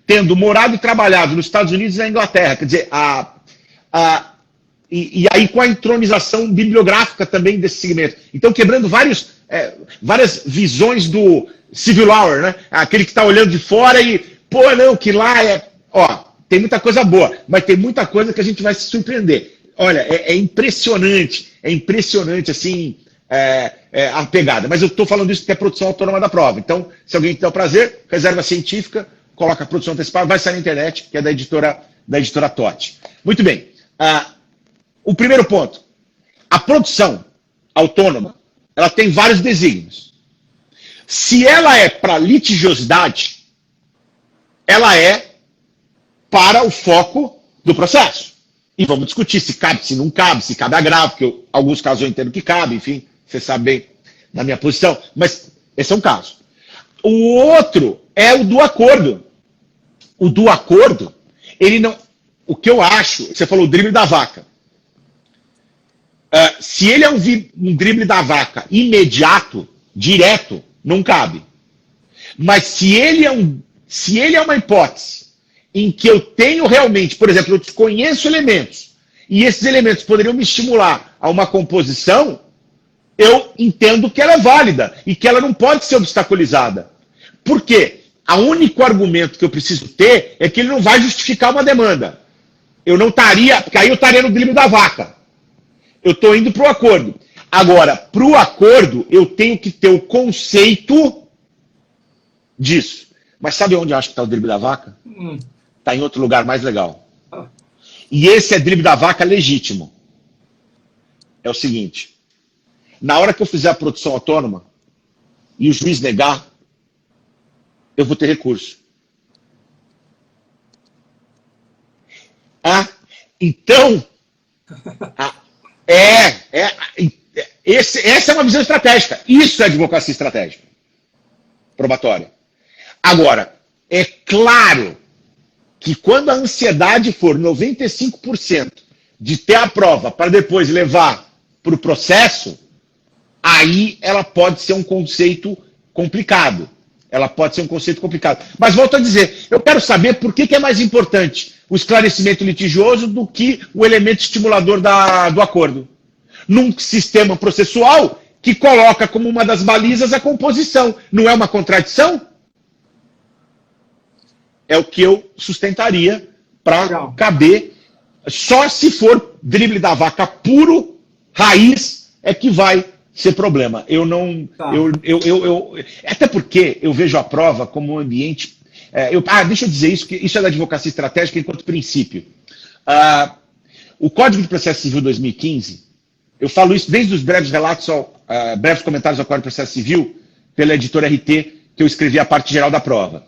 tendo morado e trabalhado nos Estados Unidos e na Inglaterra. Quer dizer, e aí com a entronização bibliográfica também desse segmento. Então, quebrando várias visões do civil hour, né? Aquele que está olhando de fora e, pô, não, que lá tem muita coisa boa, mas tem muita coisa que a gente vai se surpreender. Olha, é impressionante, assim, a pegada. Mas eu estou falando isso porque é produção autônoma da prova. Então, se alguém tem o prazer, Reserva Científica, coloca a produção antecipada, vai sair na internet, que é da editora TOT. Muito bem. O primeiro ponto. A produção autônoma, ela tem vários desígnios. Se ela é para litigiosidade, ela é para o foco do processo. E vamos discutir se cabe, se não cabe, se cabe agravo, porque alguns casos eu entendo que cabe, enfim, você sabe bem da minha posição. Mas esse é um caso. O outro é o do acordo. O do acordo, ele não... O que eu acho, você falou o drible da vaca. Se ele é um drible da vaca imediato, direto, não cabe. Mas se ele é uma hipótese em que eu tenho realmente, por exemplo, eu desconheço elementos, e esses elementos poderiam me estimular a uma composição, eu entendo que ela é válida e que ela não pode ser obstaculizada. Por quê? O único argumento que eu preciso ter é que ele não vai justificar uma demanda. Eu não estaria, porque aí eu estaria no drible da vaca. Eu estou indo para o acordo. Agora, para o acordo, eu tenho que ter o conceito disso. Mas sabe onde eu acho que está o drible da vaca? Está em outro lugar mais legal. E esse é drible da vaca legítimo. É o seguinte. Na hora que eu fizer a produção autônoma e o juiz negar, eu vou ter recurso. Então, essa é uma visão estratégica. Isso é advocacia estratégica. Probatória. Agora, é claro que quando a ansiedade for 95% de ter a prova para depois levar para o processo, aí ela pode ser um conceito complicado. Mas volto a dizer, eu quero saber por que é mais importante o esclarecimento litigioso do que o elemento estimulador do acordo. Num sistema processual que coloca como uma das balizas a composição. Não é uma contradição? É o que eu sustentaria para caber. Só se for drible da vaca puro, raiz, é que vai ser problema. Eu não... Tá. Até porque eu vejo a prova como um ambiente... deixa eu dizer isso, que isso é da advocacia estratégica enquanto princípio. O Código de Processo Civil 2015, eu falo isso desde os breves relatos, breves comentários ao Código de Processo Civil, pela editora RT, que eu escrevi a parte geral da prova.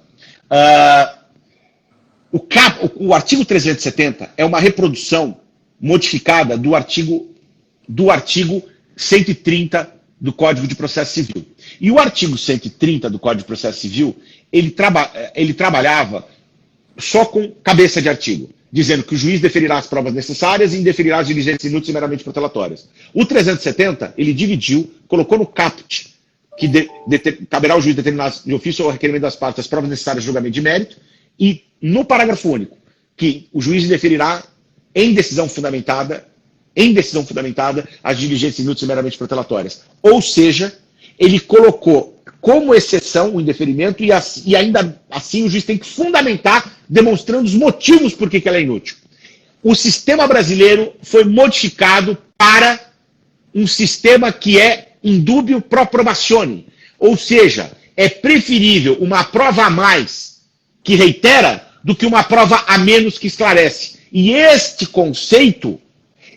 O artigo 370 é uma reprodução modificada do artigo 130 do Código de Processo Civil. E o artigo 130 do Código de Processo Civil, ele trabalhava só com cabeça de artigo, dizendo que o juiz deferirá as provas necessárias e indeferirá as diligências inúteis e meramente protelatórias. O 370, ele dividiu, colocou no caput, que caberá ao juiz determinar de ofício ou requerimento das partes as provas necessárias de julgamento de mérito, e no parágrafo único, que o juiz indeferirá em decisão fundamentada as diligências inúteis e meramente protelatórias. Ou seja, ele colocou como exceção o indeferimento e ainda assim o juiz tem que fundamentar, demonstrando os motivos por que ela é inútil. O sistema brasileiro foi modificado para um sistema que é indúbio pro probatione. Ou seja, é preferível uma prova a mais que reitera do que uma prova a menos que esclarece. E este conceito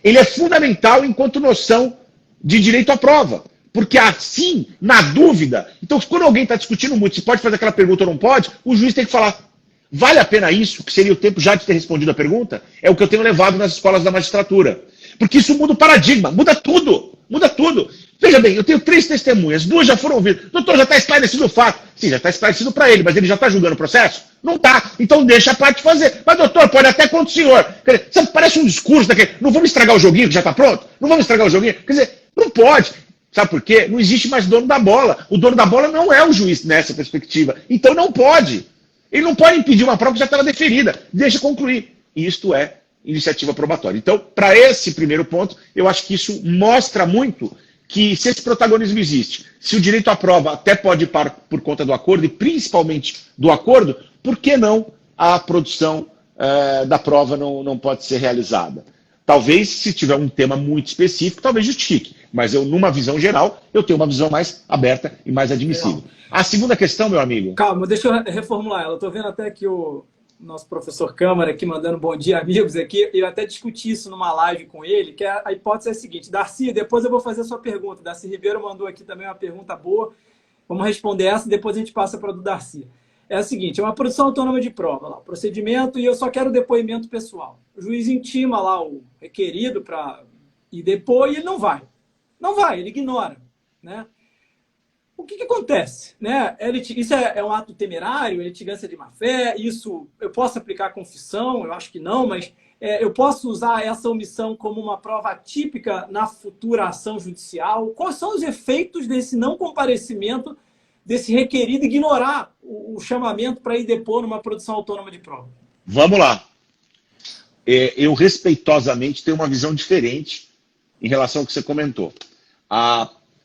ele é fundamental enquanto noção de direito à prova. Porque assim, na dúvida... Então, quando alguém está discutindo muito se pode fazer aquela pergunta ou não pode, o juiz tem que falar, vale a pena isso, que seria o tempo já de ter respondido a pergunta? É o que eu tenho levado nas escolas da magistratura. Porque isso muda o paradigma, muda tudo. Veja bem, eu tenho 3 testemunhas, 2 já foram ouvidas. Doutor, já está esclarecido o fato. Sim, já está esclarecido para ele, mas ele já está julgando o processo? Não está. Então deixa a parte fazer. Mas, doutor, pode até contra o senhor. Quer dizer, sabe, parece um discurso daquele. Não vamos estragar o joguinho que já está pronto? Não vamos estragar o joguinho? Quer dizer, não pode. Sabe por quê? Não existe mais dono da bola. O dono da bola não é o juiz nessa perspectiva. Então não pode. Ele não pode impedir uma prova que já estava deferida. Deixa concluir. E isto é iniciativa probatória. Então, para esse primeiro ponto, eu acho que isso mostra muito que se esse protagonismo existe, se o direito à prova até pode ir por conta do acordo, e principalmente do acordo, por que não a produção da prova não pode ser realizada? Talvez, se tiver um tema muito específico, talvez justifique. Mas eu, numa visão geral, eu tenho uma visão mais aberta e mais admissível. A segunda questão, meu amigo... Calma, deixa eu reformular ela. Estou vendo até que o nosso professor Câmara aqui mandando bom dia, amigos, aqui. Eu até discuti isso numa live com ele, que a hipótese é a seguinte. Darcy, depois eu vou fazer a sua pergunta. Darcy Ribeiro mandou aqui também uma pergunta boa. Vamos responder essa e depois a gente passa para a do Darcy. É a seguinte, é uma produção autônoma de prova, lá, procedimento, e eu só quero depoimento pessoal. O juiz intima lá o requerido para ir depor e ele não vai. Não vai, ele ignora, né? O que acontece? Né? Isso é um ato temerário, litigância de má-fé, isso eu posso aplicar a confissão, eu acho que não, mas eu posso usar essa omissão como uma prova típica na futura ação judicial? Quais são os efeitos desse não comparecimento, desse requerido ignorar o chamamento para ir depor numa produção autônoma de prova? Vamos lá. Eu respeitosamente tenho uma visão diferente em relação ao que você comentou.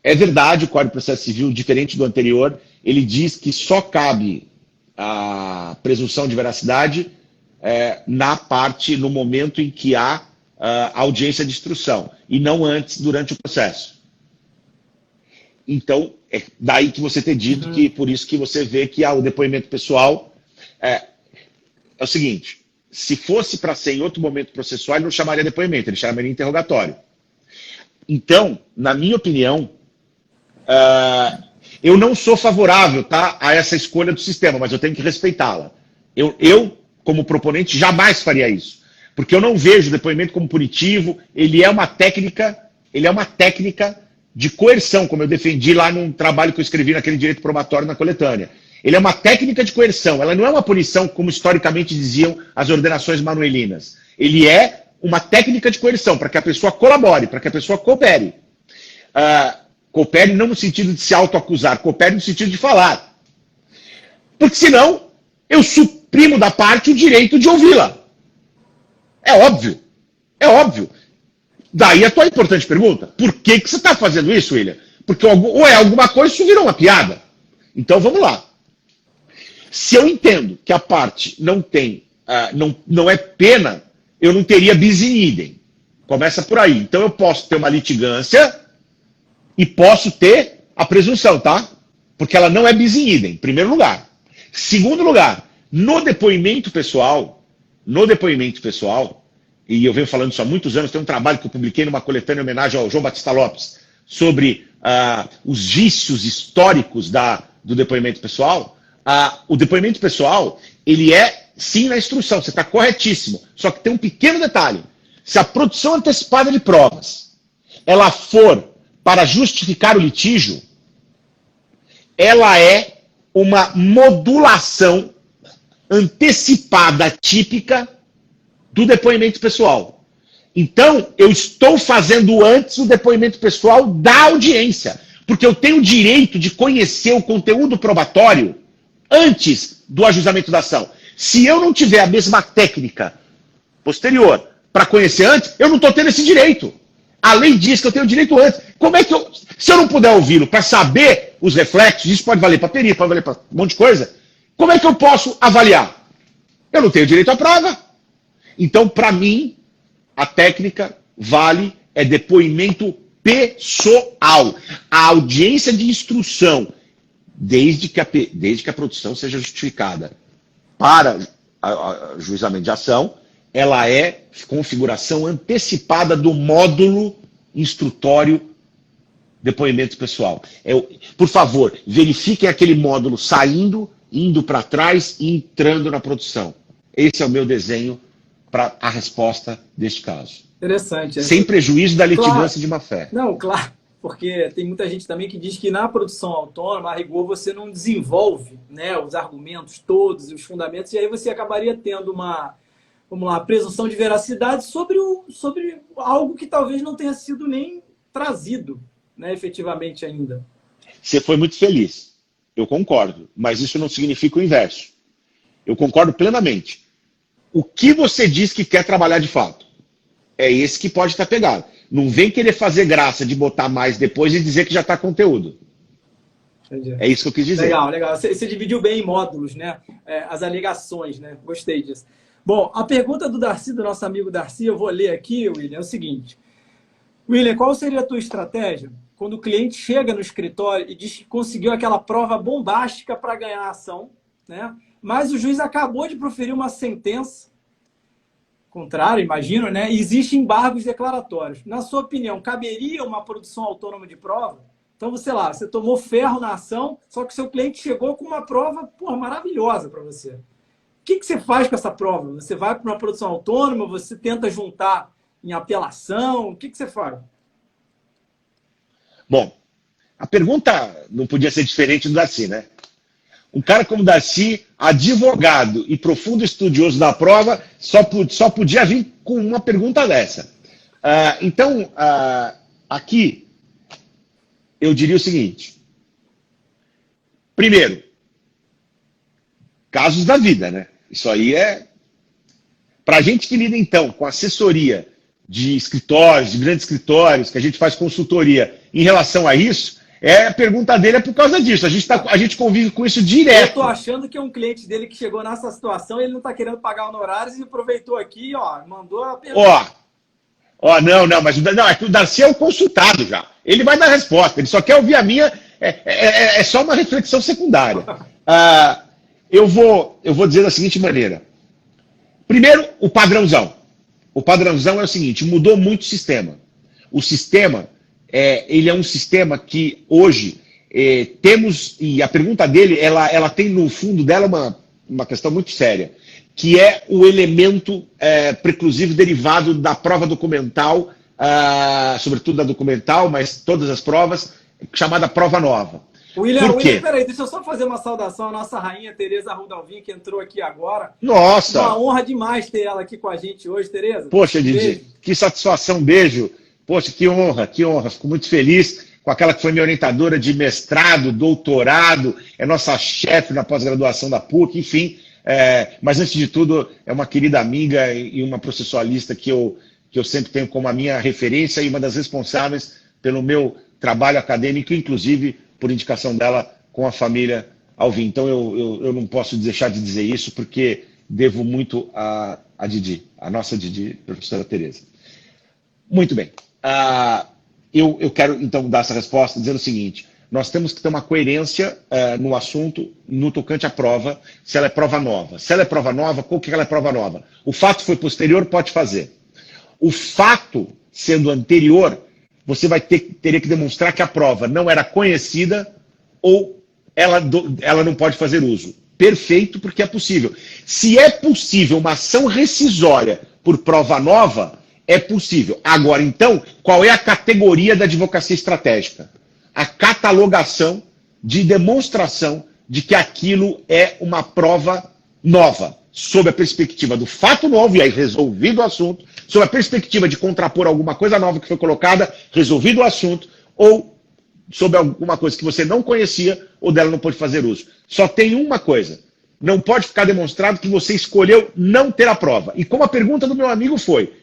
É verdade, o Código de Processo Civil, diferente do anterior, ele diz que só cabe a presunção de veracidade no momento em que há audiência de instrução, e não antes, durante o processo. Então, é daí que você ter dito que, por isso que você vê que o depoimento pessoal é o seguinte, se fosse para ser em outro momento processual, ele não chamaria depoimento, ele chamaria interrogatório. Então, na minha opinião, eu não sou favorável, tá, a essa escolha do sistema, mas eu tenho que respeitá-la. Eu, como proponente, jamais faria isso. Porque eu não vejo o depoimento como punitivo, ele é uma técnica de coerção, como eu defendi lá num trabalho que eu escrevi naquele direito probatório na coletânea. Ele é uma técnica de coerção, ela não é uma punição como historicamente diziam as ordenações manuelinas. Ele é uma técnica de coerção, para que a pessoa colabore, para que a pessoa coopere. Coopere não no sentido de se autoacusar, coopere no sentido de falar. Porque senão, eu suprimo da parte o direito de ouvi-la. É óbvio. É óbvio. Daí a tua importante pergunta. Por que você está fazendo isso, William? Porque ou é alguma coisa, isso virou uma piada. Então vamos lá. Se eu entendo que a parte não tem, não é pena, eu não teria bis in idem. Começa por aí. Então eu posso ter uma litigância e posso ter a presunção, tá? Porque ela não é bis in idem, em primeiro lugar. Segundo lugar, no depoimento pessoal, e eu venho falando isso há muitos anos, tem um trabalho que eu publiquei numa coletânea em homenagem ao João Batista Lopes, sobre os vícios históricos do depoimento pessoal. O depoimento pessoal, ele é, sim, na instrução, você está corretíssimo. Só que tem um pequeno detalhe. Se a produção antecipada de provas, ela for para justificar o litígio, ela é uma modulação antecipada típica do depoimento pessoal. Então, eu estou fazendo antes o depoimento pessoal da audiência, porque eu tenho o direito de conhecer o conteúdo probatório antes do ajuizamento da ação. Se eu não tiver a mesma técnica posterior para conhecer antes, eu não estou tendo esse direito. A lei diz que eu tenho o direito antes. Como é que se eu não puder ouvi-lo para saber os reflexos, isso pode valer para perícia, pode valer para um monte de coisa, como é que eu posso avaliar? Eu não tenho direito à prova. Então, para mim, a técnica é depoimento pessoal. A audiência de instrução, desde que a produção seja justificada para juizamento de ação, ela é configuração antecipada do módulo instrutório depoimento pessoal. Por favor, verifiquem aquele módulo saindo, indo para trás e entrando na produção. Esse é o meu desenho para a resposta deste caso. Interessante. Sem prejuízo da litigância de má-fé. Não, claro. porque tem muita gente também que diz que na produção autônoma, a rigor, você não desenvolve, né, os argumentos todos, os fundamentos, e aí você acabaria tendo uma, vamos lá, presunção de veracidade sobre algo que talvez não tenha sido nem trazido, né, efetivamente ainda. Você foi muito feliz. Eu concordo, mas isso não significa o inverso. Eu concordo plenamente. O que você diz que quer trabalhar de fato? É esse que pode estar pegado. Não vem querer fazer graça de botar mais depois e dizer que já está conteúdo. Entendi. É isso que eu quis dizer. Legal, legal. Você dividiu bem em módulos, né? As alegações, né? Gostei disso. Bom, a pergunta do Darcy, do nosso amigo Darcy, eu vou ler aqui, William, é o seguinte. William, qual seria a tua estratégia quando o cliente chega no escritório e diz que conseguiu aquela prova bombástica para ganhar a ação, né? Mas o juiz acabou de proferir uma sentença contrária, imagino, né? E existem embargos declaratórios. Na sua opinião, caberia uma produção autônoma de prova? Então, você tomou ferro na ação, só que seu cliente chegou com uma prova, maravilhosa para você. O que você faz com essa prova? Você vai para uma produção autônoma, você tenta juntar em apelação, o que você faz? Bom, a pergunta não podia ser diferente do Darcy, né? Um cara como Darcy, advogado e profundo estudioso da prova, só podia vir com uma pergunta dessa. Então, aqui, eu diria o seguinte. Primeiro, casos da vida, né? Isso aí é... Para a gente que lida, então, com assessoria de escritórios, de grandes escritórios, que a gente faz consultoria em relação a isso, a pergunta dele é por causa disso. A gente convive com isso direto. Eu estou achando que é um cliente dele que chegou nessa situação, ele não está querendo pagar honorários e aproveitou aqui, mandou a pergunta. Não, mas é que o Darcy é o consultado já. Ele vai dar resposta, ele só quer ouvir a minha, é só uma reflexão secundária. Eu vou dizer da seguinte maneira. Primeiro, o padrãozão. O padrãozão é o seguinte, mudou muito o sistema. O sistema, ele é um sistema que hoje temos, e a pergunta dele, ela tem no fundo dela uma questão muito séria, que é o elemento preclusivo derivado da prova documental, sobretudo da documental, mas todas as provas, chamada prova nova. William, peraí, deixa eu só fazer uma saudação à nossa rainha Tereza Rudalvin, que entrou aqui agora. Nossa! Uma honra demais ter ela aqui com a gente hoje, Tereza. Poxa, Didi, que satisfação, beijo. Poxa, que honra. Fico muito feliz com aquela que foi minha orientadora de mestrado, doutorado, é nossa chefe na pós-graduação da PUC, enfim. Mas, antes de tudo, é uma querida amiga e uma processualista que eu sempre tenho como a minha referência e uma das responsáveis pelo meu trabalho acadêmico, inclusive por indicação dela com a família Alvim. Então, eu não posso deixar de dizer isso, porque devo muito a Didi, a nossa Didi, professora Tereza. Muito bem. Eu quero, então, dar essa resposta dizendo o seguinte. Nós temos que ter uma coerência no assunto, no tocante à prova, se ela é prova nova. Se ela é prova nova, qual que ela é prova nova? O fato foi posterior, pode fazer. O fato sendo anterior, você teria que demonstrar que a prova não era conhecida ou ela não pode fazer uso. Perfeito, porque é possível. Se é possível uma ação rescisória por prova nova, é possível. Agora, então, qual é a categoria da advocacia estratégica? A catalogação de demonstração de que aquilo é uma prova nova, sob a perspectiva do fato novo, e aí resolvido o assunto, sob a perspectiva de contrapor alguma coisa nova que foi colocada, resolvido o assunto, ou sobre alguma coisa que você não conhecia ou dela não pode fazer uso. Só tem uma coisa, não pode ficar demonstrado que você escolheu não ter a prova. E como a pergunta do meu amigo foi,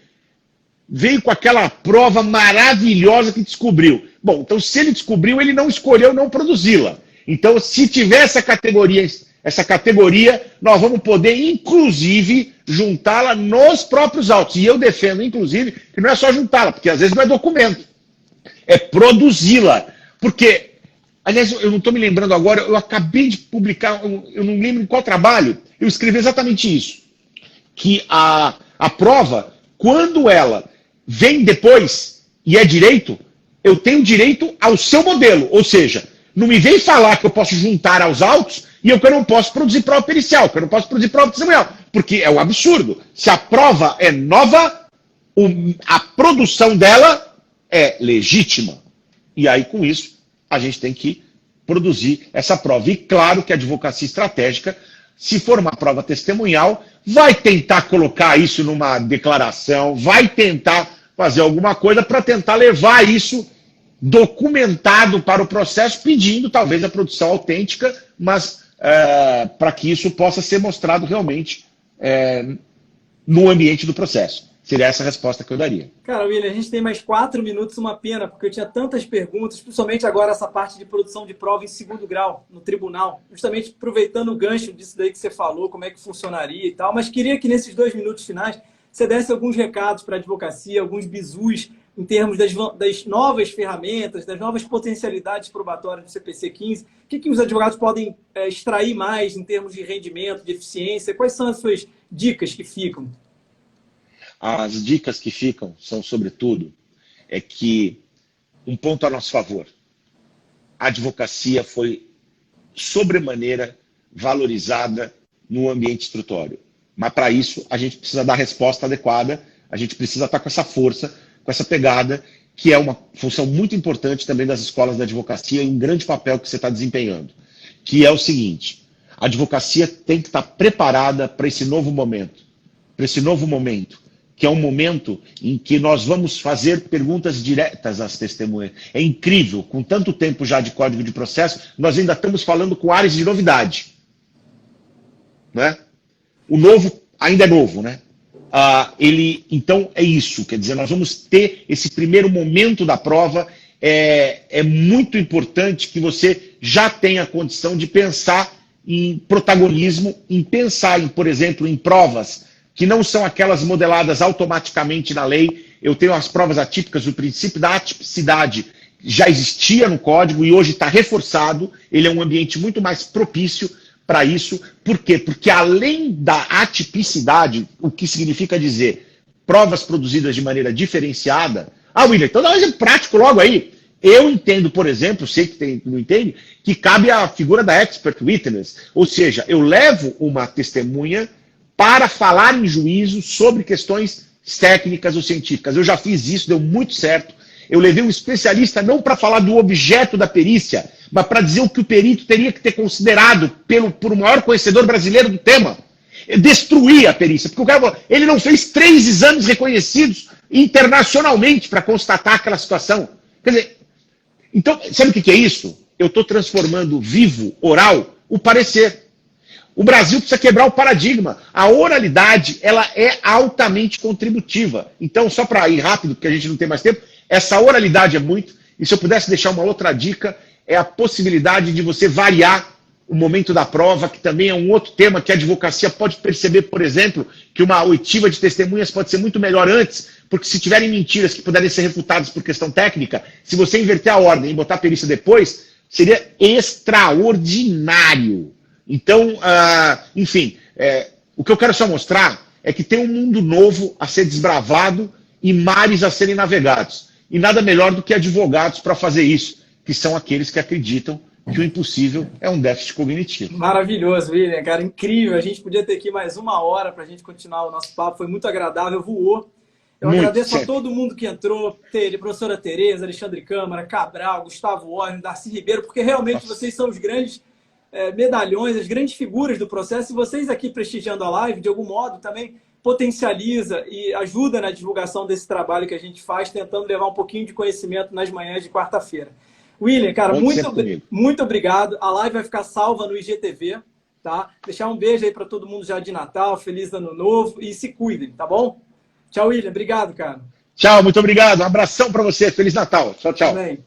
veio com aquela prova maravilhosa que descobriu. Bom, então se ele descobriu, ele não escolheu não produzi-la. Então, se tiver essa categoria, nós vamos poder, inclusive, juntá-la nos próprios autos. E eu defendo, inclusive, que não é só juntá-la, porque às vezes não é documento. É produzi-la. Porque, aliás, eu não estou me lembrando agora, eu acabei de publicar, eu não lembro em qual trabalho, eu escrevi exatamente isso. Que a prova, quando ela vem depois e é direito, eu tenho direito ao seu modelo. Ou seja, não me vem falar que eu posso juntar aos autos e que eu não posso produzir prova pericial, que eu não posso produzir prova testemunhal. Porque é um absurdo. Se a prova é nova, a produção dela é legítima. E aí, com isso, a gente tem que produzir essa prova. E claro que a advocacia estratégica, se for uma prova testemunhal, vai tentar colocar isso numa declaração, vai tentar fazer alguma coisa para tentar levar isso documentado para o processo, pedindo talvez a produção autêntica, mas para que isso possa ser mostrado realmente no ambiente do processo. Seria essa a resposta que eu daria. Cara, William, a gente tem mais 4 minutos, uma pena, porque eu tinha tantas perguntas, principalmente agora essa parte de produção de prova em segundo grau, no tribunal, justamente aproveitando o gancho disso daí que você falou, como é que funcionaria e tal, mas queria que nesses 2 minutos finais você desse alguns recados para a advocacia, alguns bizus em termos das novas ferramentas, das novas potencialidades probatórias do CPC 15. O que os advogados podem extrair mais em termos de rendimento, de eficiência? Quais são as suas dicas que ficam? As dicas que ficam são, sobretudo, que um ponto a nosso favor. A advocacia foi sobremaneira valorizada no ambiente instrutório. Mas, para isso, a gente precisa dar a resposta adequada, a gente precisa estar com essa força, com essa pegada, que é uma função muito importante também das escolas da advocacia e um grande papel que você está desempenhando, que é o seguinte: a advocacia tem que estar preparada para esse novo momento, que é um momento em que nós vamos fazer perguntas diretas às testemunhas. É incrível, com tanto tempo já de Código de Processo, nós ainda estamos falando com áreas de novidade. Né? O novo ainda é novo, né? Então, é isso. Quer dizer, nós vamos ter esse primeiro momento da prova. É muito importante que você já tenha a condição de pensar em protagonismo, em pensar, por exemplo, em provas que não são aquelas modeladas automaticamente na lei. Eu tenho as provas atípicas, o princípio da atipicidade já existia no código e hoje está reforçado. Ele é um ambiente muito mais propício para isso. Por quê? Porque além da atipicidade, o que significa dizer provas produzidas de maneira diferenciada... William, então dá um exemplo prático logo aí. Eu entendo, por exemplo, sei que não entende, que cabe a figura da expert witness. Ou seja, eu levo uma testemunha para falar em juízo sobre questões técnicas ou científicas. Eu já fiz isso, deu muito certo. Eu levei um especialista não para falar do objeto da perícia, mas para dizer o que o perito teria que ter considerado por o maior conhecedor brasileiro do tema. Eu destruí a perícia, porque o cara ele não fez 3 exames reconhecidos internacionalmente para constatar aquela situação. Quer dizer, então, sabe o que é isso? Eu estou transformando vivo, oral, o parecer. O Brasil precisa quebrar o paradigma. A oralidade, ela é altamente contributiva. Então, só para ir rápido, porque a gente não tem mais tempo, essa oralidade é muito, e se eu pudesse deixar uma outra dica, é a possibilidade de você variar o momento da prova, que também é um outro tema que a advocacia pode perceber, por exemplo, que uma oitiva de testemunhas pode ser muito melhor antes, porque se tiverem mentiras que puderem ser refutadas por questão técnica, se você inverter a ordem e botar a perícia depois, seria extraordinário. Então, enfim, o que eu quero só mostrar é que tem um mundo novo a ser desbravado e mares a serem navegados. E nada melhor do que advogados para fazer isso, que são aqueles que acreditam que o impossível é um déficit cognitivo. Maravilhoso, William, cara, incrível. A gente podia ter aqui mais 1 hora para a gente continuar o nosso papo, foi muito agradável, voou. Eu agradeço a todo mundo que entrou, professora Tereza, Alexandre Câmara, Cabral, Gustavo Orne, Darcy Ribeiro, porque realmente vocês são os grandes medalhões, as grandes figuras do processo, e vocês aqui prestigiando a live, de algum modo, também potencializa e ajuda na divulgação desse trabalho que a gente faz, tentando levar um pouquinho de conhecimento nas manhãs de quarta-feira. William, cara, muito obrigado. A live vai ficar salva no IGTV, tá? Deixar um beijo aí para todo mundo já de Natal, feliz ano novo e se cuidem, tá bom? Tchau, William. Obrigado, cara. Tchau, muito obrigado. Um abração para você. Feliz Natal. Tchau, tchau. Amém.